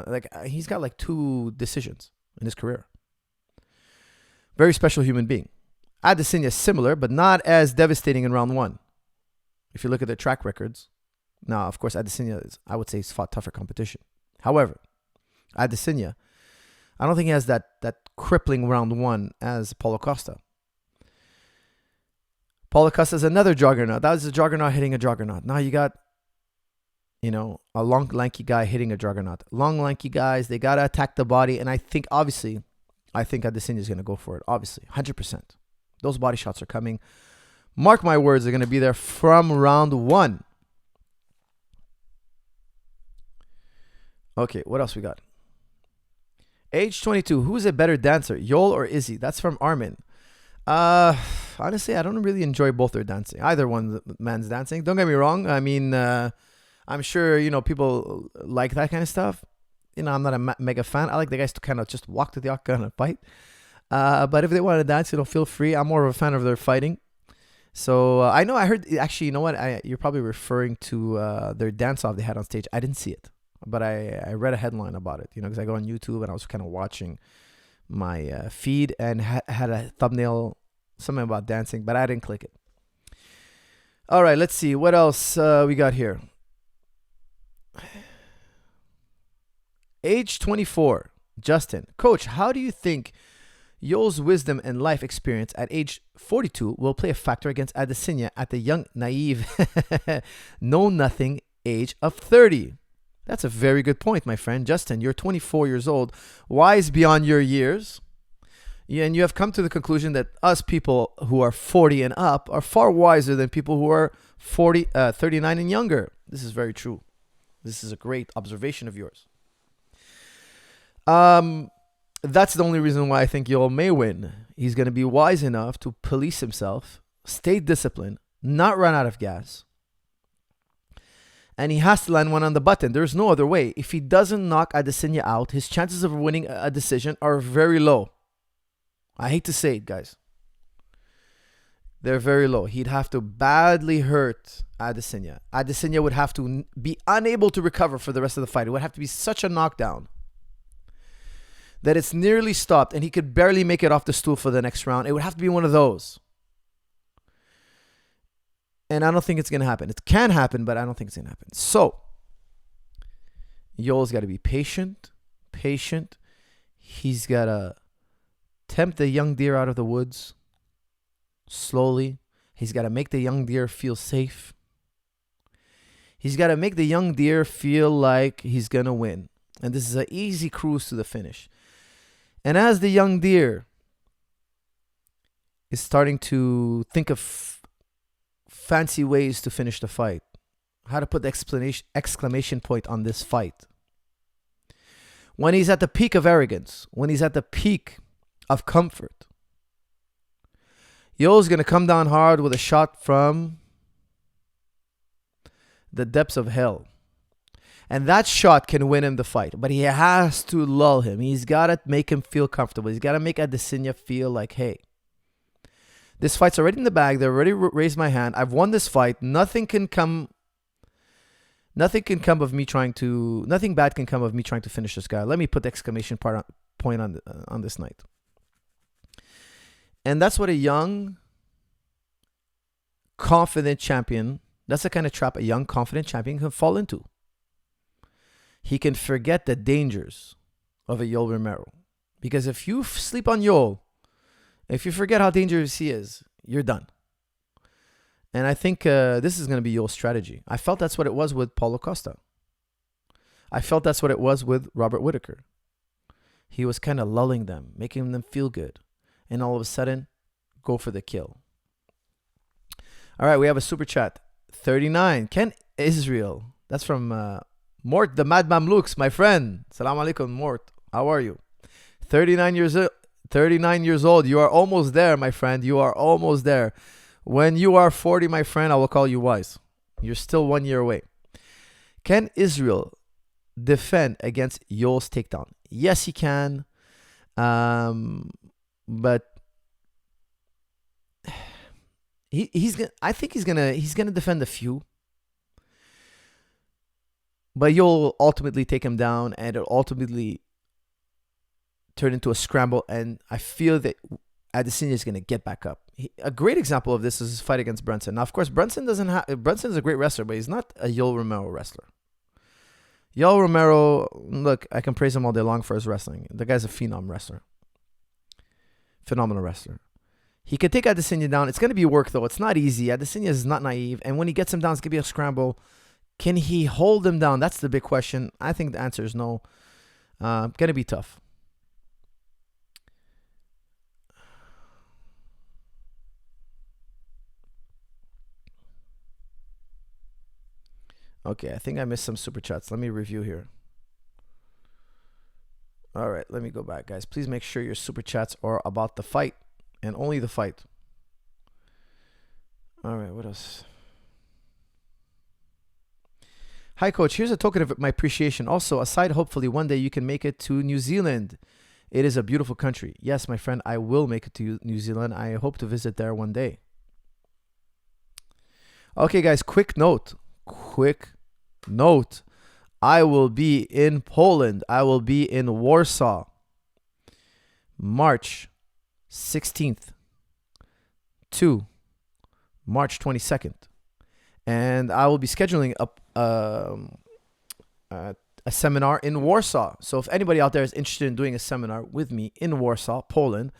Like he's got like 2 decisions in his career. Very special human being. Adesanya is similar, but not as devastating in round one. If you look at their track records. Now, of course, Adesanya is, I would say, he's fought tougher competition. However, Adesanya, I don't think he has that crippling round one as Paulo Costa. Paulo Costa is another juggernaut. That was a juggernaut hitting a juggernaut. Now you got, a long, lanky guy hitting a juggernaut. Long, lanky guys, they got to attack the body. And I think Adesanya is going to go for it. Obviously, 100%. Those body shots are coming. Mark my words, they're going to be there from round one. Okay, what else we got? Age 22. Who's a better dancer, Yoel or Izzy? That's from Armin. Honestly, I don't really enjoy both their dancing. Either one man's dancing. Don't get me wrong. I mean, I'm sure, people like that kind of stuff. I'm not a mega fan. I like the guys to kind of just walk to the octagon and fight. But if they want to dance, feel free. I'm more of a fan of their fighting. So I heard, actually, you know what? You're probably referring to their dance-off they had on stage. I didn't see it, but I read a headline about it, because I go on YouTube and I was kind of watching my feed and had a thumbnail, something about dancing, but I didn't click it. All right, let's see. What else we got here? Age 24, Justin. Coach, how do you think Yoel's wisdom and life experience at age 42 will play a factor against Adesanya at the young, naive, know-nothing age of 30? That's a very good point, my friend. Justin, you're 24 years old, wise beyond your years. And you have come to the conclusion that us people who are 40 and up are far wiser than people who are 39 and younger. This is very true. This is a great observation of yours. That's the only reason why I think Yoel may win. He's going to be wise enough to police himself, stay disciplined, not run out of gas. And he has to land one on the button. There's no other way. If he doesn't knock Adesanya out, his chances of winning a decision are very low. I hate to say it, guys. They're very low. He'd have to badly hurt Adesanya. Adesanya would have to be unable to recover for the rest of the fight. It would have to be such a knockdown that it's nearly stopped and he could barely make it off the stool for the next round. It would have to be one of those. And I don't think it's going to happen. It can happen, but I don't think it's going to happen. So, Yoel's got to be patient. He's got to tempt the young deer out of the woods slowly. He's got to make the young deer feel safe. He's got to make the young deer feel like he's going to win. And this is an easy cruise to the finish. And as the young deer is starting to think of fancy ways to finish the fight, how to put the exclamation point on this fight, when he's at the peak of arrogance, when he's at the peak of comfort, Yoel's going to come down hard with a shot from the depths of hell. And that shot can win him the fight. But he has to lull him. He's got to make him feel comfortable. He's got to make Adesanya feel like, hey, this fight's already in the bag. They already raised my hand. I've won this fight. Nothing bad can come of me trying to finish this guy. Let me put the exclamation point on this night. And that's what a young, confident champion, that's the kind of trap a young, confident champion can fall into. He can forget the dangers of a Yoel Romero. Because if you sleep on Yoel, if you forget how dangerous he is, you're done. And I think this is going to be Yoel's strategy. I felt that's what it was with Paulo Costa. I felt that's what it was with Robert Whittaker. He was kind of lulling them, making them feel good. And all of a sudden, go for the kill. All right, we have a super chat. 39. Ken Israel. That's from Mort, the Mad Mamluks, my friend. Salam alaikum, Mort. How are you? 39 years old. You are almost there, my friend. You are almost there. When you are 40, my friend, I will call you wise. You're still 1 year away. Can Israel defend against Yoel's takedown? Yes, he can. But I think he's gonna defend a few. But you'll ultimately take him down, and it'll ultimately turn into a scramble. And I feel that Adesanya is going to get back up. A great example of this is his fight against Brunson. Now, of course, Brunson is a great wrestler, but he's not a Yoel Romero wrestler. Yoel Romero, look, I can praise him all day long for his wrestling. The guy's a phenomenal wrestler. He can take Adesanya down. It's going to be work, though. It's not easy. Adesanya is not naive. And when he gets him down, it's going to be a scramble. Can he hold him down? That's the big question. I think the answer is no. Going to be tough. Okay, I think I missed some super chats. Let me review here. All right, let me go back, guys. Please make sure your super chats are about the fight and only the fight. All right, what else? Hi, Coach. Here's a token of my appreciation. Also, aside, hopefully one day you can make it to New Zealand. It is a beautiful country. Yes, my friend, I will make it to New Zealand. I hope to visit there one day. Okay, guys, quick note. I will be in Poland. I will be in Warsaw, March 16th to March 22nd. And I will be scheduling a seminar in Warsaw. So if anybody out there is interested in doing a seminar with me in Warsaw, Poland,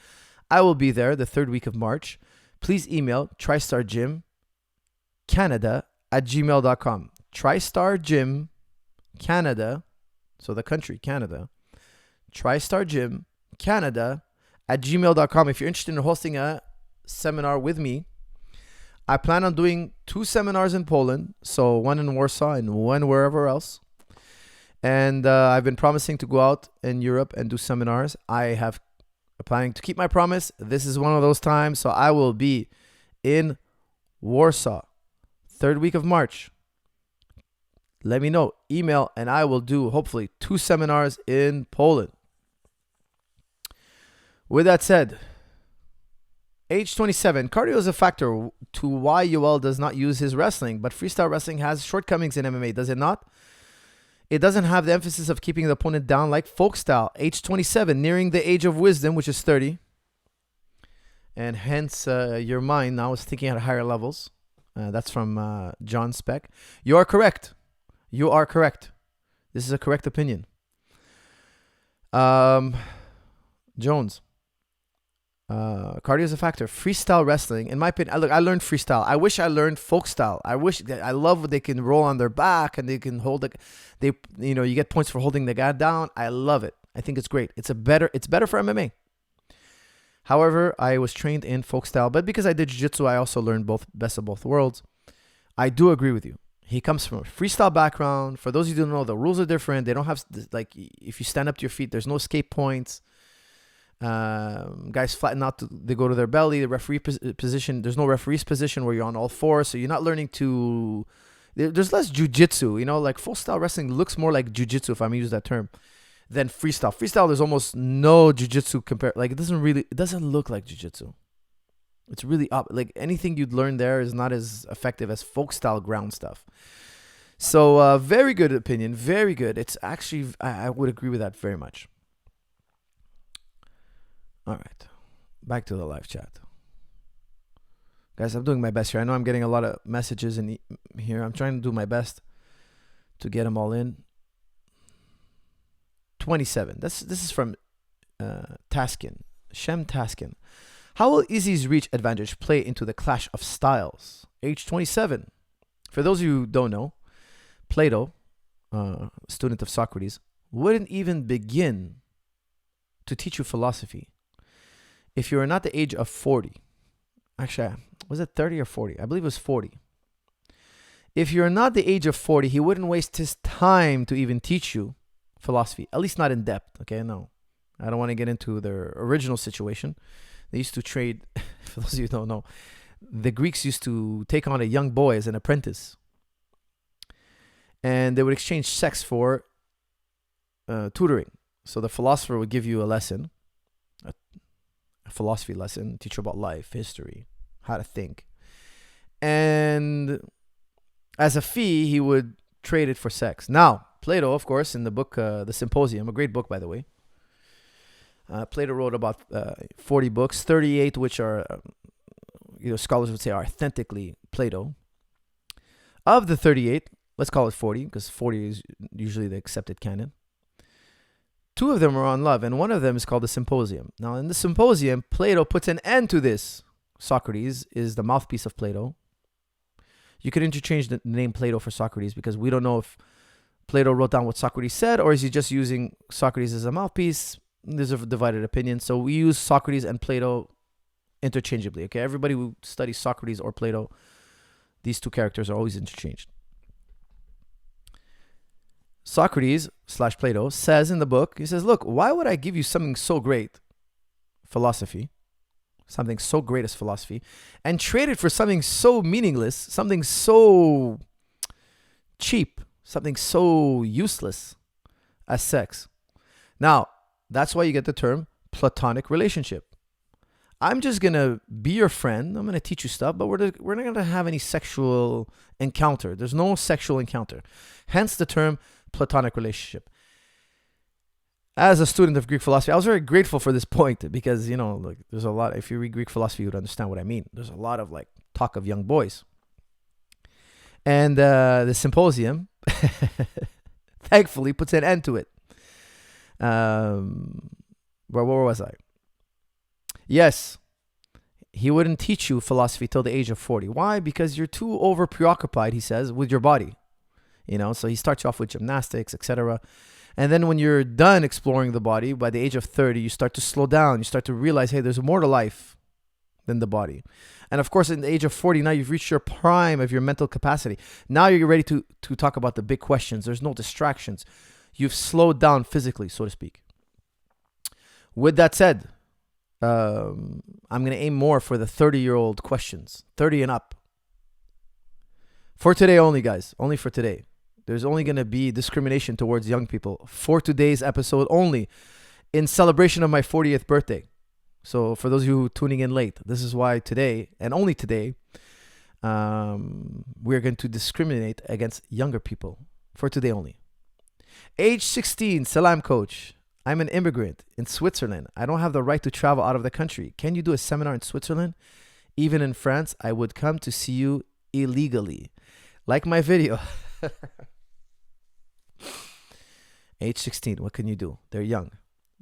I will be there the third week of March. Please email tristargymcanada@gmail.com. TristarGym Canada, so the country, Canada. TristarGymCanada@gmail.com. If you're interested in hosting a seminar with me, I plan on doing 2 seminars in Poland, so one in Warsaw and one wherever else. And I've been promising to go out in Europe and do seminars. I have planning to keep my promise. This is one of those times, so I will be in Warsaw, third week of March. Let me know. Email, and I will do, hopefully, 2 seminars in Poland. With that said, age 27. Cardio is a factor to why Yoel does not use his wrestling, but freestyle wrestling has shortcomings in MMA, does it not? It doesn't have the emphasis of keeping the opponent down like folk style. Age 27, nearing the age of wisdom, which is 30. And hence, your mind now is thinking at higher levels. That's from John Speck. You are correct. You are correct. This is a correct opinion. Jones. Cardio is a factor. Freestyle wrestling, in my opinion, look, I learned freestyle. I wish I learned folk style. I love what they can roll on their back and they can hold you get points for holding the guy down. I love it. I think it's great. It's better for MMA. However, I was trained in folk style, but because I did jiu-jitsu, I also learned best of both worlds. I do agree with you. He comes from a freestyle background. For those of you who don't know, the rules are different. They don't have, like, if you stand up to your feet, there's no escape points. Guys flatten out, they go to their belly. The referee position, there's no referee's position where you're on all fours, so you're not learning to. There's less jujitsu, like full style wrestling looks more like jujitsu, if I'm gonna use that term, than freestyle. Freestyle, there's almost no jujitsu compared. Like it doesn't look like jujitsu. It's really up. Like anything you'd learn there is not as effective as folk style ground stuff. So very good opinion, very good. It's actually I would agree with that very much. All right, back to the live chat. Guys, I'm doing my best here. I know I'm getting a lot of messages in here. I'm trying to do my best to get them all in. 27. This is from Taskin. Shem Taskin. How will Izzy's reach advantage play into the clash of styles? Age 27. For those of you who don't know, Plato, student of Socrates, wouldn't even begin to teach you philosophy if you are not the age of 40. Actually, was it 30 or 40? I believe it was 40. If you're not the age of 40, he wouldn't waste his time to even teach you philosophy, at least not in depth. Okay, no. I don't want to get into their original situation. They used to trade, for those of you who don't know, the Greeks used to take on a young boy as an apprentice. And they would exchange sex for tutoring. So the philosopher would give you a lesson, a philosophy lesson, teach you about life, history, how to think. And as a fee, he would trade it for sex. Now, Plato, of course, in the book, The Symposium, a great book, by the way, Plato wrote about 40 books, 38 which are, scholars would say are authentically Plato. Of the 38, let's call it 40, because 40 is usually the accepted canon. 2 of them are on love, and one of them is called the Symposium. Now, in the Symposium, Plato puts an end to this. Socrates is the mouthpiece of Plato. You could interchange the name Plato for Socrates, because we don't know if Plato wrote down what Socrates said, or is he just using Socrates as a mouthpiece? There's a divided opinion. So we use Socrates and Plato interchangeably. Okay, everybody who studies Socrates or Plato, these 2 characters are always interchanged. Socrates / Plato says in the book, he says, look, why would I give you something so great, philosophy, something so great as philosophy, and trade it for something so meaningless, something so cheap, something so useless as sex? Now, that's why you get the term platonic relationship. I'm just going to be your friend. I'm going to teach you stuff, but we're not going to have any sexual encounter. There's no sexual encounter. Hence the term platonic relationship. As a student of Greek philosophy, I was very grateful for this point because, there's a lot. If you read Greek philosophy, you would understand what I mean. There's a lot of talk of young boys. And the Symposium, thankfully, puts an end to it. Where was I? Yes, he wouldn't teach you philosophy till the age of 40. Why? Because you're too over preoccupied, he says, with your body. So he starts you off with gymnastics, etc. And then when you're done exploring the body, by the age of 30, you start to slow down. You start to realize, hey, there's more to life than the body. And of course, in the age of 40, now you've reached your prime of your mental capacity. Now you're ready to talk about the big questions. There's no distractions. You've slowed down physically, so to speak. With that said, I'm going to aim more for the 30-year-old questions, 30 and up. For today only, guys. Only for today. There's only going to be discrimination towards young people for today's episode only in celebration of my 40th birthday. So for those of you tuning in late, this is why today, and only today, we're going to discriminate against younger people for today only. Age 16, Salam Coach. I'm an immigrant in Switzerland. I don't have the right to travel out of the country. Can you do a seminar in Switzerland? Even in France, I would come to see you illegally. Like my video. Age 16, what can you do? They're young.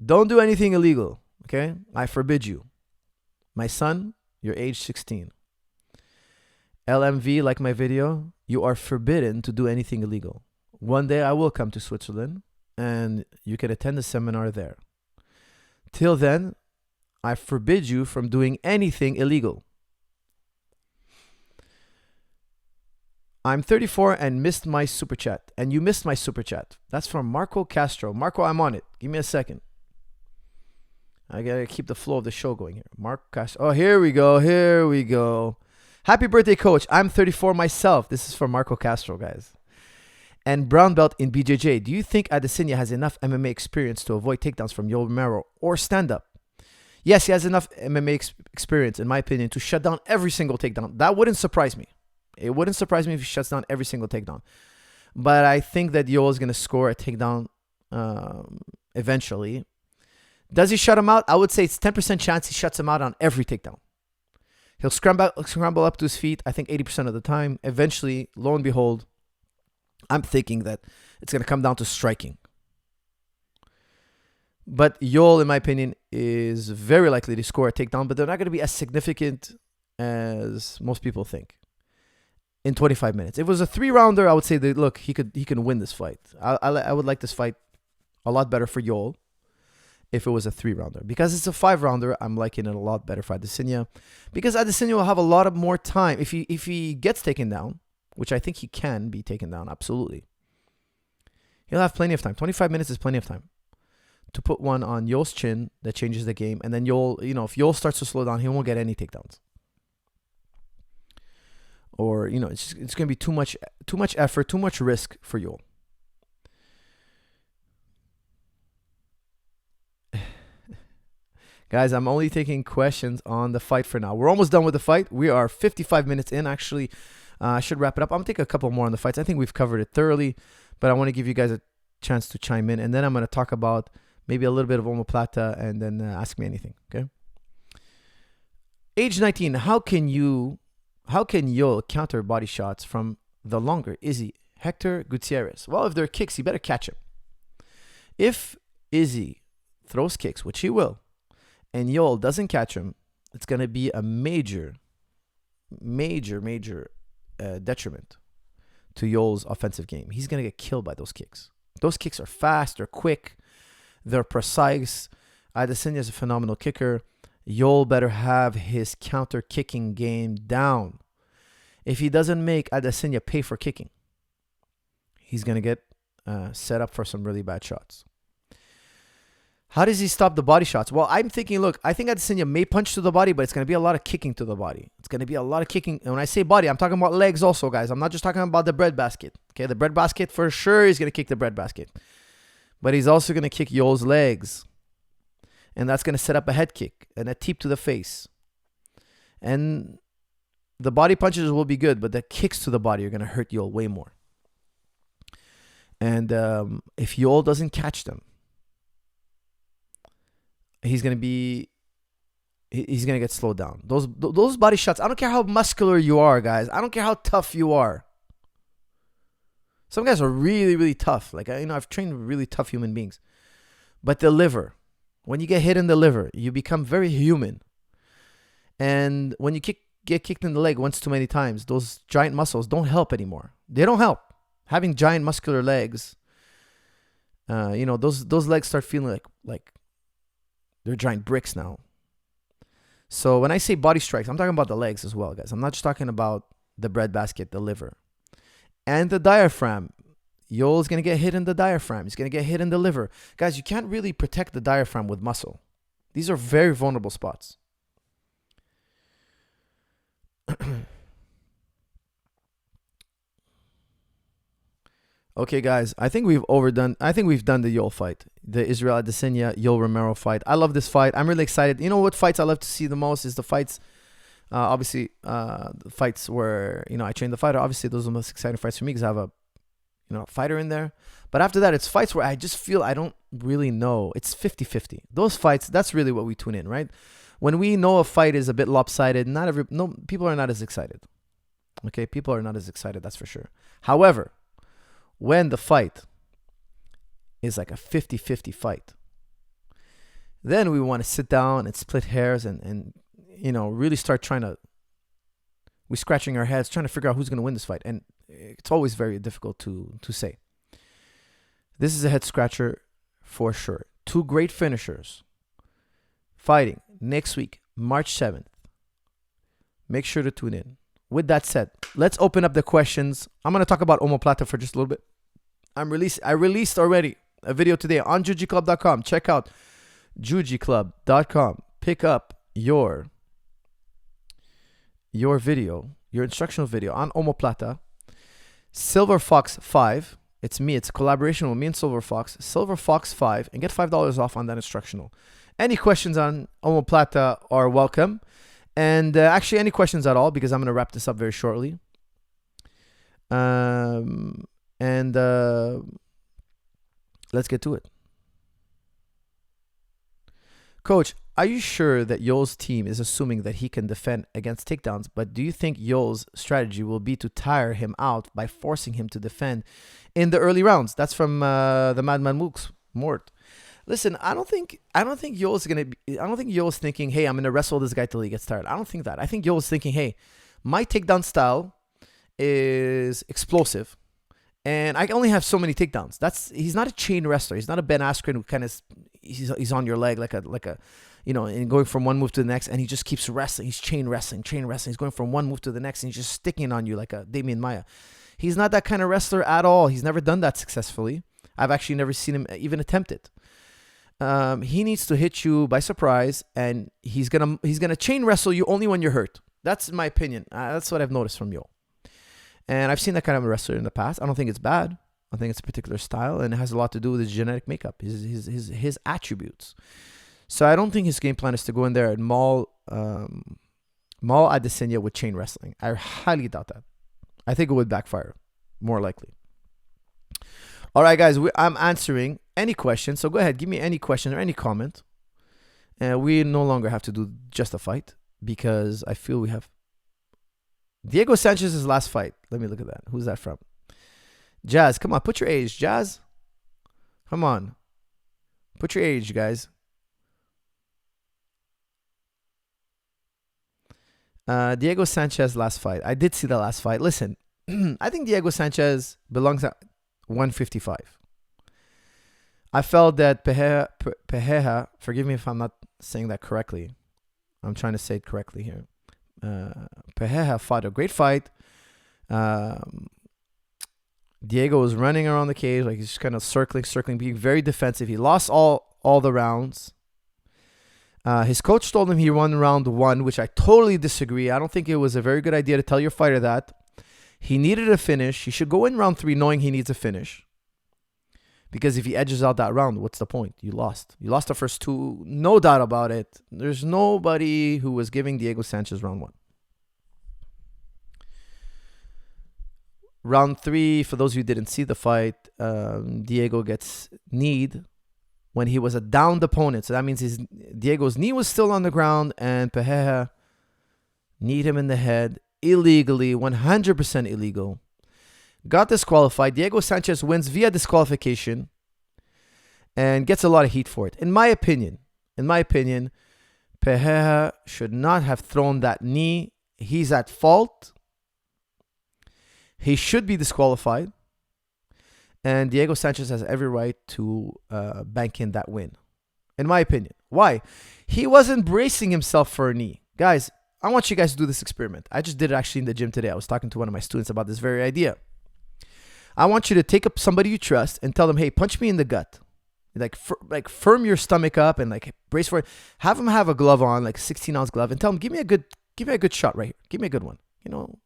Don't do anything illegal, okay? I forbid you. My son, you're age 16. LMV, like my video, you are forbidden to do anything illegal. One day I will come to Switzerland and you can attend a seminar there. Till then, I forbid you from doing anything illegal. I'm 34 and missed my super chat. And you missed my super chat. That's from Marco Castro. Marco, I'm on it. Give me a second. I gotta keep the flow of the show going here. Marco Castro. Oh, here we go. Here we go. Happy birthday, Coach. I'm 34 myself. This is from Marco Castro, guys. And brown belt in BJJ. Do you think Adesanya has enough MMA experience to avoid takedowns from Romero or stand-up? Yes, he has enough MMA experience, in my opinion, to shut down every single takedown. That wouldn't surprise me. It wouldn't surprise me if he shuts down every single takedown. But I think that Yoel is going to score a takedown eventually. Does he shut him out? I would say it's 10% chance he shuts him out on every takedown. He'll scramble up to his feet, I think 80% of the time. Eventually, lo and behold, I'm thinking that it's going to come down to striking. But Yoel, in my opinion, is very likely to score a takedown, but they're not going to be as significant as most people think. In 25 minutes. If it was a 3-rounder, I would say that, look, he can win this fight. I would like this fight a lot better for Yoel if it was a 3-rounder. Because it's a 5-rounder, I'm liking it a lot better for Adesanya. Because Adesanya will have a lot of more time. If he gets taken down, which I think he can be taken down, absolutely. He'll have plenty of time. 25 minutes is plenty of time to put one on Yoel's chin that changes the game. And then Yoel, if Yoel starts to slow down, he won't get any takedowns. Or, it's going to be too much effort, too much risk for Yoel. Guys, I'm only taking questions on the fight for now. We're almost done with the fight. We are 55 minutes in, actually. I should wrap it up. I'm going to take a couple more on the fights. I think we've covered it thoroughly, but I want to give you guys a chance to chime in. And then I'm going to talk about maybe a little bit of Omoplata, and then ask me anything. Okay. Age 19. How can Yo counter body shots from the longer Izzy Hector Gutierrez? Well, if they're kicks, you better catch him. If Izzy throws kicks, which he will, and Yoel doesn't catch him, it's going to be a major detriment to Yoel's offensive game. He's going to get killed by those kicks. Those kicks are fast, they're quick, they're precise. Adesanya is a phenomenal kicker. Yoel better have his counter kicking game down. If he doesn't make Adesanya pay for kicking, he's going to get set up for some really bad shots. How does he stop the body shots? Well, I'm thinking, look, I think Adesanya may punch to the body, but it's going to be a lot of kicking to the body. It's going to be a lot of kicking. And when I say body, I'm talking about legs also, guys. I'm not just talking about the breadbasket. Okay, the breadbasket, for sure, he's going to kick the breadbasket. But he's also going to kick Yoel's legs. And that's going to set up a head kick and a teep to the face. And the body punches will be good, but the kicks to the body are going to hurt Yoel way more. And if Yoel doesn't catch them, he's gonna get slowed down. Those body shots. I don't care how muscular you are, guys. I don't care how tough you are. Some guys are really, really tough. Like I've trained really tough human beings. But the liver, when you get hit in the liver, you become very human. And when you get kicked in the leg once too many times, those giant muscles don't help anymore. They don't help. Having giant muscular legs, those legs start feeling like they're giant bricks now. So when I say body strikes, I'm talking about the legs as well, guys. I'm not just talking about the breadbasket, the liver. And the diaphragm. Yoel's going to get hit in the diaphragm. He's going to get hit in the liver. Guys, you can't really protect the diaphragm with muscle. These are very vulnerable spots. Okay, guys, I think we've done the Yoel fight. The Israel Adesanya, Yoel Romero fight. I love this fight. I'm really excited. You know what fights I love to see the most is the fights, obviously, the fights where, I train the fighter. Obviously, those are the most exciting fights for me because I have a, fighter in there. But after that, it's fights where I just feel I don't really know. It's 50-50. Those fights, that's really what we tune in, right? When we know a fight is a bit lopsided, people are not as excited. Okay, people are not as excited, that's for sure. However, when the fight is like a 50-50 fight, then we want to sit down and split hairs and really start we're scratching our heads, trying to figure out who's going to win this fight. And it's always very difficult to say. This is a head scratcher for sure. Two great finishers fighting next week, March 7th. Make sure to tune in. With that said, let's open up the questions. I'm going to talk about Omoplata for just a little bit. I released already a video today on JujiClub.com. Check out JujiClub.com. Pick up your video, your instructional video on Omoplata. Silver Fox 5. It's me. It's a collaboration with me and Silver Fox. Silver Fox 5. And get $5 off on that instructional. Any questions on Omoplata are welcome. And actually, any questions at all, because I'm going to wrap this up very shortly. Let's get to it. Coach, are you sure that Yoel's team is assuming that he can defend against takedowns, but do you think Yoel's strategy will be to tire him out by forcing him to defend in the early rounds? That's from the Madman Mooks, Mort. Listen, I don't think Yoel's thinking, hey, I'm gonna wrestle this guy till he gets tired. I don't think that. I think Yoel's thinking, hey, my takedown style is explosive, and I only have so many takedowns. He's not a chain wrestler. He's not a Ben Askren who kind of he's on your leg like a and going from one move to the next, and he just keeps wrestling. He's chain wrestling. He's going from one move to the next, and he's just sticking on you like a Damian Maia. He's not that kind of wrestler at all. He's never done that successfully. I've actually never seen him even attempt it. He needs to hit you by surprise, and he's gonna chain wrestle you only when you're hurt. That's my opinion. That's what I've noticed from Yoel. And I've seen that kind of a wrestler in the past. I don't think it's bad. I think it's a particular style, and it has a lot to do with his genetic makeup, his attributes. So I don't think his game plan is to go in there and maul Adesanya with chain wrestling. I highly doubt that. I think it would backfire, more likely. All right, guys, I'm answering any question. So go ahead, give me any question or any comment. And we no longer have to do just a fight because I feel we have Diego Sanchez's last fight. Let me look at that. Who's that from? Jazz, come on, put your age, Jazz. Come on. Put your age, guys. Diego Sanchez last fight. I did see the last fight. Listen, I think Diego Sanchez belongs at 155. I felt that Pereira, forgive me if I'm not saying that correctly. I'm trying to say it correctly here. Pereira fought a great fight. Diego was running around the cage, like he's just kind of circling, being very defensive. He lost all the rounds. His coach told him he won round 1, which I totally disagree. I don't think it was a very good idea to tell your fighter that. He needed a finish. He should go in round 3 knowing he needs a finish. Because if he edges out that round, what's the point? You lost. You lost the first 2, no doubt about it. There's nobody who was giving Diego Sanchez round 1. Round 3, for those of you who didn't see the fight, Diego gets kneed when he was a downed opponent. So that means Diego's knee was still on the ground and Pereira kneed him in the head illegally, 100% illegal. Got disqualified. Diego Sanchez wins via disqualification and gets a lot of heat for it. In my opinion, Pereira should not have thrown that knee. He's at fault. He should be disqualified. And Diego Sanchez has every right to bank in that win. In my opinion. Why? He wasn't bracing himself for a knee. Guys, I want you guys to do this experiment. I just did it actually in the gym today. I was talking to one of my students about this very idea. I want you to take up somebody you trust and tell them, hey, punch me in the gut. Like firm your stomach up and like brace for it. Have him have a glove on, like a 16-ounce glove, and tell him, give me a good shot right here. Give me a good one. You know,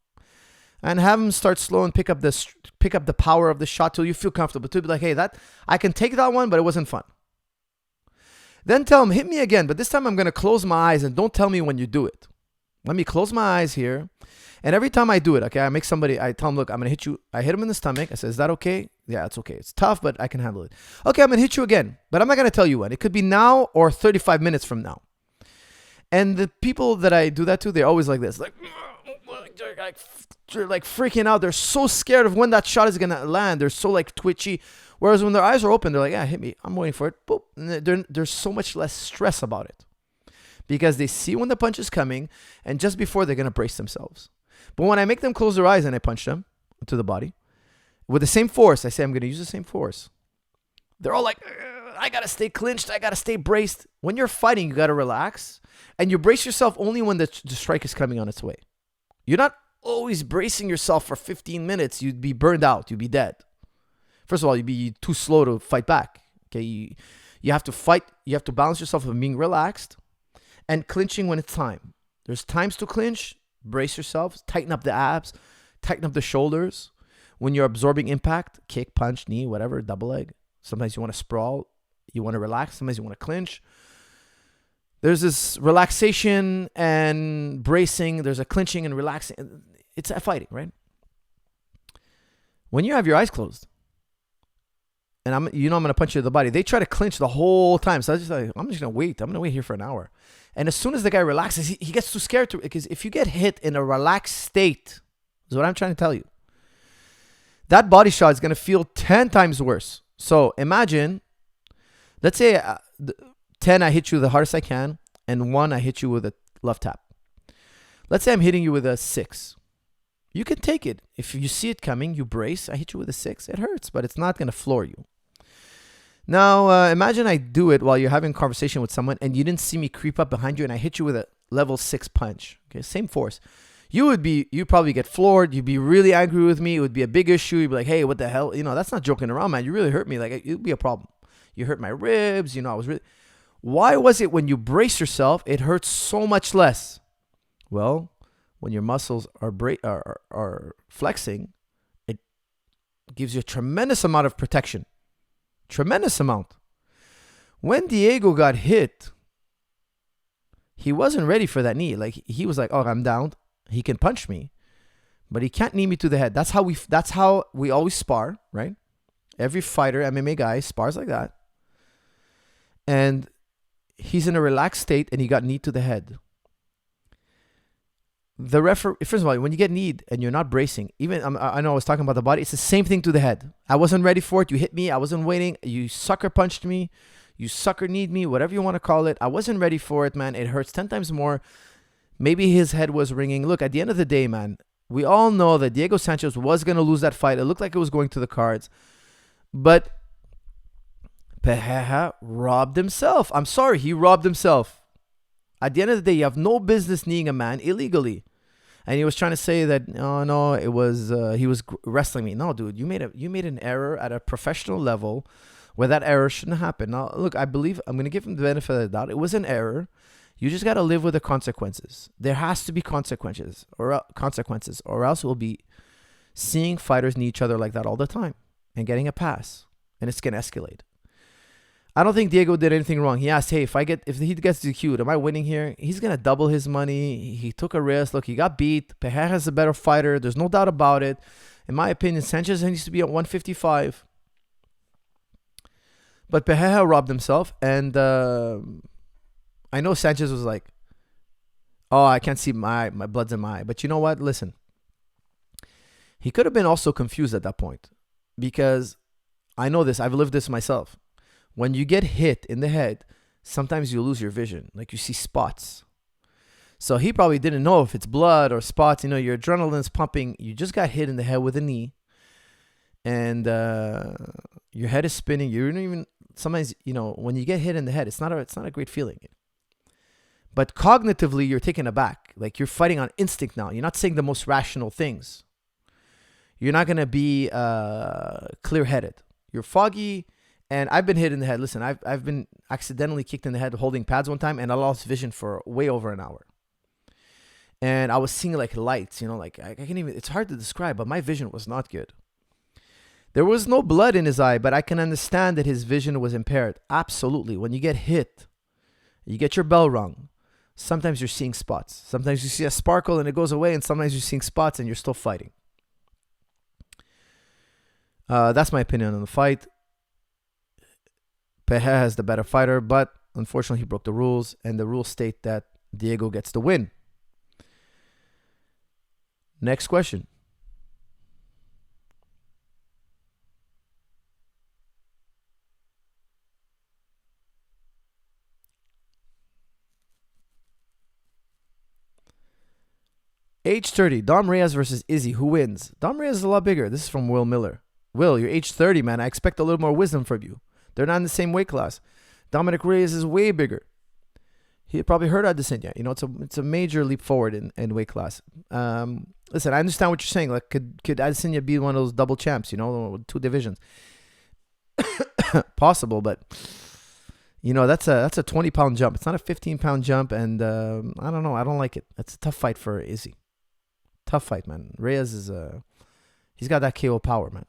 and have him start slow and pick up the power of the shot till you feel comfortable. To be like, hey, that I can take that one, but it wasn't fun. Then tell him, hit me again, but this time I'm gonna close my eyes and don't tell me when you do it. Let me close my eyes here, and every time I do it, okay, I tell him, look, I'm gonna hit you. I hit him in the stomach. I say, is that okay? Yeah, it's okay. It's tough, but I can handle it. Okay, I'm gonna hit you again, but I'm not gonna tell you when. It could be now or 35 minutes from now. And the people that I do that to, they're always like this, like freaking out. They're so scared of when that shot is gonna land. They're so like twitchy. Whereas when their eyes are open, they're like, yeah, hit me. I'm waiting for it. Boop. And there's so much less stress about it because they see when the punch is coming, and just before they're gonna brace themselves. But when I make them close their eyes and I punch them to the body with the same force, I say I'm gonna use the same force. They're all like, I gotta stay clinched. I gotta stay braced. When you're fighting, you gotta relax, and you brace yourself only when the strike is coming on its way. You're not always bracing yourself for 15 minutes. You'd be burned out. You'd be dead. First of all, you'd be too slow to fight back. Okay, you have to fight. You have to balance yourself with being relaxed and clinching when it's time. There's times to clinch. Brace yourself. Tighten up the abs. Tighten up the shoulders. When you're absorbing impact, kick, punch, knee, whatever, double leg. Sometimes you want to sprawl. You want to relax. Sometimes you want to clinch. There's this relaxation and bracing. There's a clinching and relaxing. It's a fighting, right? When you have your eyes closed, and I'm going to punch you in the body, they try to clinch the whole time. So I'm just going to wait. I'm going to wait here for an hour. And as soon as the guy relaxes, he gets too scared to, because if you get hit in a relaxed state, is what I'm trying to tell you, that body shot is going to feel 10 times worse. So imagine, let's say 10, I hit you the hardest I can, and 1, I hit you with a left tap. Let's say I'm hitting you with a 6. You can take it. If you see it coming, you brace. I hit you with a 6. It hurts, but it's not going to floor you. Now, imagine I do it while you're having a conversation with someone, and you didn't see me creep up behind you, and I hit you with a level 6 punch. Okay, same force. You'd probably get floored. You'd be really angry with me. It would be a big issue. You'd be like, hey, what the hell? That's not joking around, man. You really hurt me. Like, it'd be a problem. You hurt my ribs. I was really... Why was it when you brace yourself, it hurts so much less? Well, when your muscles are flexing, it gives you a tremendous amount of protection. Tremendous amount. When Diego got hit, he wasn't ready for that knee. Like, he was like, oh, I'm down. He can punch me, but he can't knee me to the head. That's how we always spar, right? Every fighter, MMA guy, spars like that. and he's in a relaxed state, and he got kneed to the head. The referee, first of all, when you get kneed and you're not bracing, even I know I was talking about the body, it's the same thing to the head. I wasn't ready for it. You hit me. I wasn't waiting. You sucker punched me. You sucker kneed me, whatever you want to call it. I wasn't ready for it, man. It hurts 10 times more. Maybe his head was ringing. Look, at the end of the day, man, we all know that Diego Sanchez was going to lose that fight. It looked like it was going to the cards. But Pereira robbed himself. I'm sorry, he robbed himself. At the end of the day, you have no business kneeing a man illegally. And he was trying to say that, oh, no, it was he was wrestling me. No, dude, you made an error at a professional level where that error shouldn't happen. Now, look, I believe I'm going to give him the benefit of the doubt. It was an error. You just got to live with the consequences. There has to be consequences, or else we'll be seeing fighters knee each other like that all the time and getting a pass, and it's going to escalate. I don't think Diego did anything wrong. He asked, hey, if he gets DQ'd, am I winning here? He's going to double his money. He took a risk. Look, he got beat. Pereira's a better fighter. There's no doubt about it. In my opinion, Sanchez needs to be at 155. But Pereira robbed himself. And I know Sanchez was like, oh, I can't see my blood's in my eye. But you know what? Listen. He could have been also confused at that point. Because I know this. I've lived this myself. When you get hit in the head, sometimes you lose your vision. Like you see spots. So he probably didn't know if it's blood or spots. You know, your adrenaline's pumping. You just got hit in the head with a knee. And your head is spinning. You don't even... Sometimes, you know, when you get hit in the head, it's not a great feeling. But cognitively, you're taken aback. Like you're fighting on instinct now. You're not saying the most rational things. You're not going to be clear-headed. You're foggy. And I've been hit in the head. Listen, I've been accidentally kicked in the head holding pads one time, and I lost vision for way over an hour. And I was seeing like lights, you know, like I can't even, it's hard to describe, but my vision was not good. There was no blood in his eye, but I can understand that his vision was impaired. Absolutely. When you get hit, you get your bell rung. Sometimes you're seeing spots. Sometimes you see a sparkle and it goes away, and sometimes you're seeing spots and you're still fighting. That's my opinion on the fight. Pereira is the better fighter, but unfortunately he broke the rules, and the rules state that Diego gets the win. Next question. Age 30, Dom Reyes versus Izzy. Who wins? Dom Reyes is a lot bigger. This is from Will Miller. Will, you're age 30, man. I expect a little more wisdom from you. They're not in the same weight class. Dominic Reyes is way bigger. He probably heard Adesanya. You know, it's a major leap forward in weight class. Listen, I understand what you're saying. Like, could Adesanya be one of those double champs? You know, two divisions. Possible, but you know that's a 20-pound jump. It's not a 15-pound jump, and I don't know. I don't like it. It's a tough fight for Izzy. Tough fight, man. Reyes is he's got that KO power, man.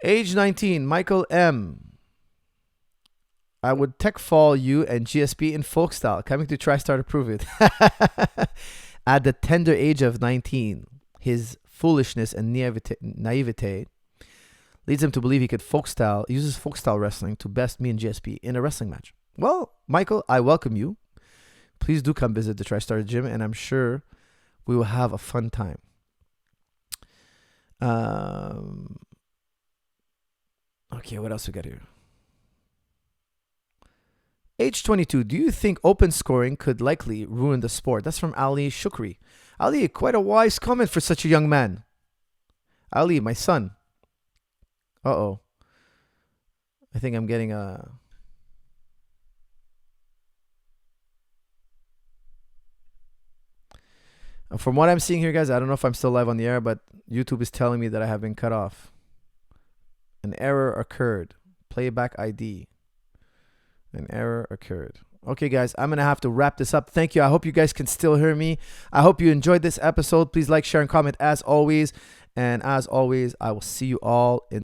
Age 19, Michael M. I would tech fall you and GSP in folk style. Coming to TriStar to prove it. At the tender age of 19, his foolishness and naivete leads him to believe he could uses folk style wrestling to best me and GSP in a wrestling match. Well, Michael, I welcome you. Please do come visit the TriStar gym, and I'm sure we will have a fun time. Okay, what else we got here? Age 22, do you think open scoring could likely ruin the sport? That's from Ali Shukri. Ali, quite a wise comment for such a young man. Ali, my son. Uh-oh. I think I'm getting a... From what I'm seeing here, guys, I don't know if I'm still live on the air, but YouTube is telling me that I have been cut off. An error occurred. Playback ID. An error occurred. Okay, guys, I'm going to have to wrap this up. Thank you. I hope you guys can still hear me. I hope you enjoyed this episode. Please like, share, and comment as always. And as always, I will see you all in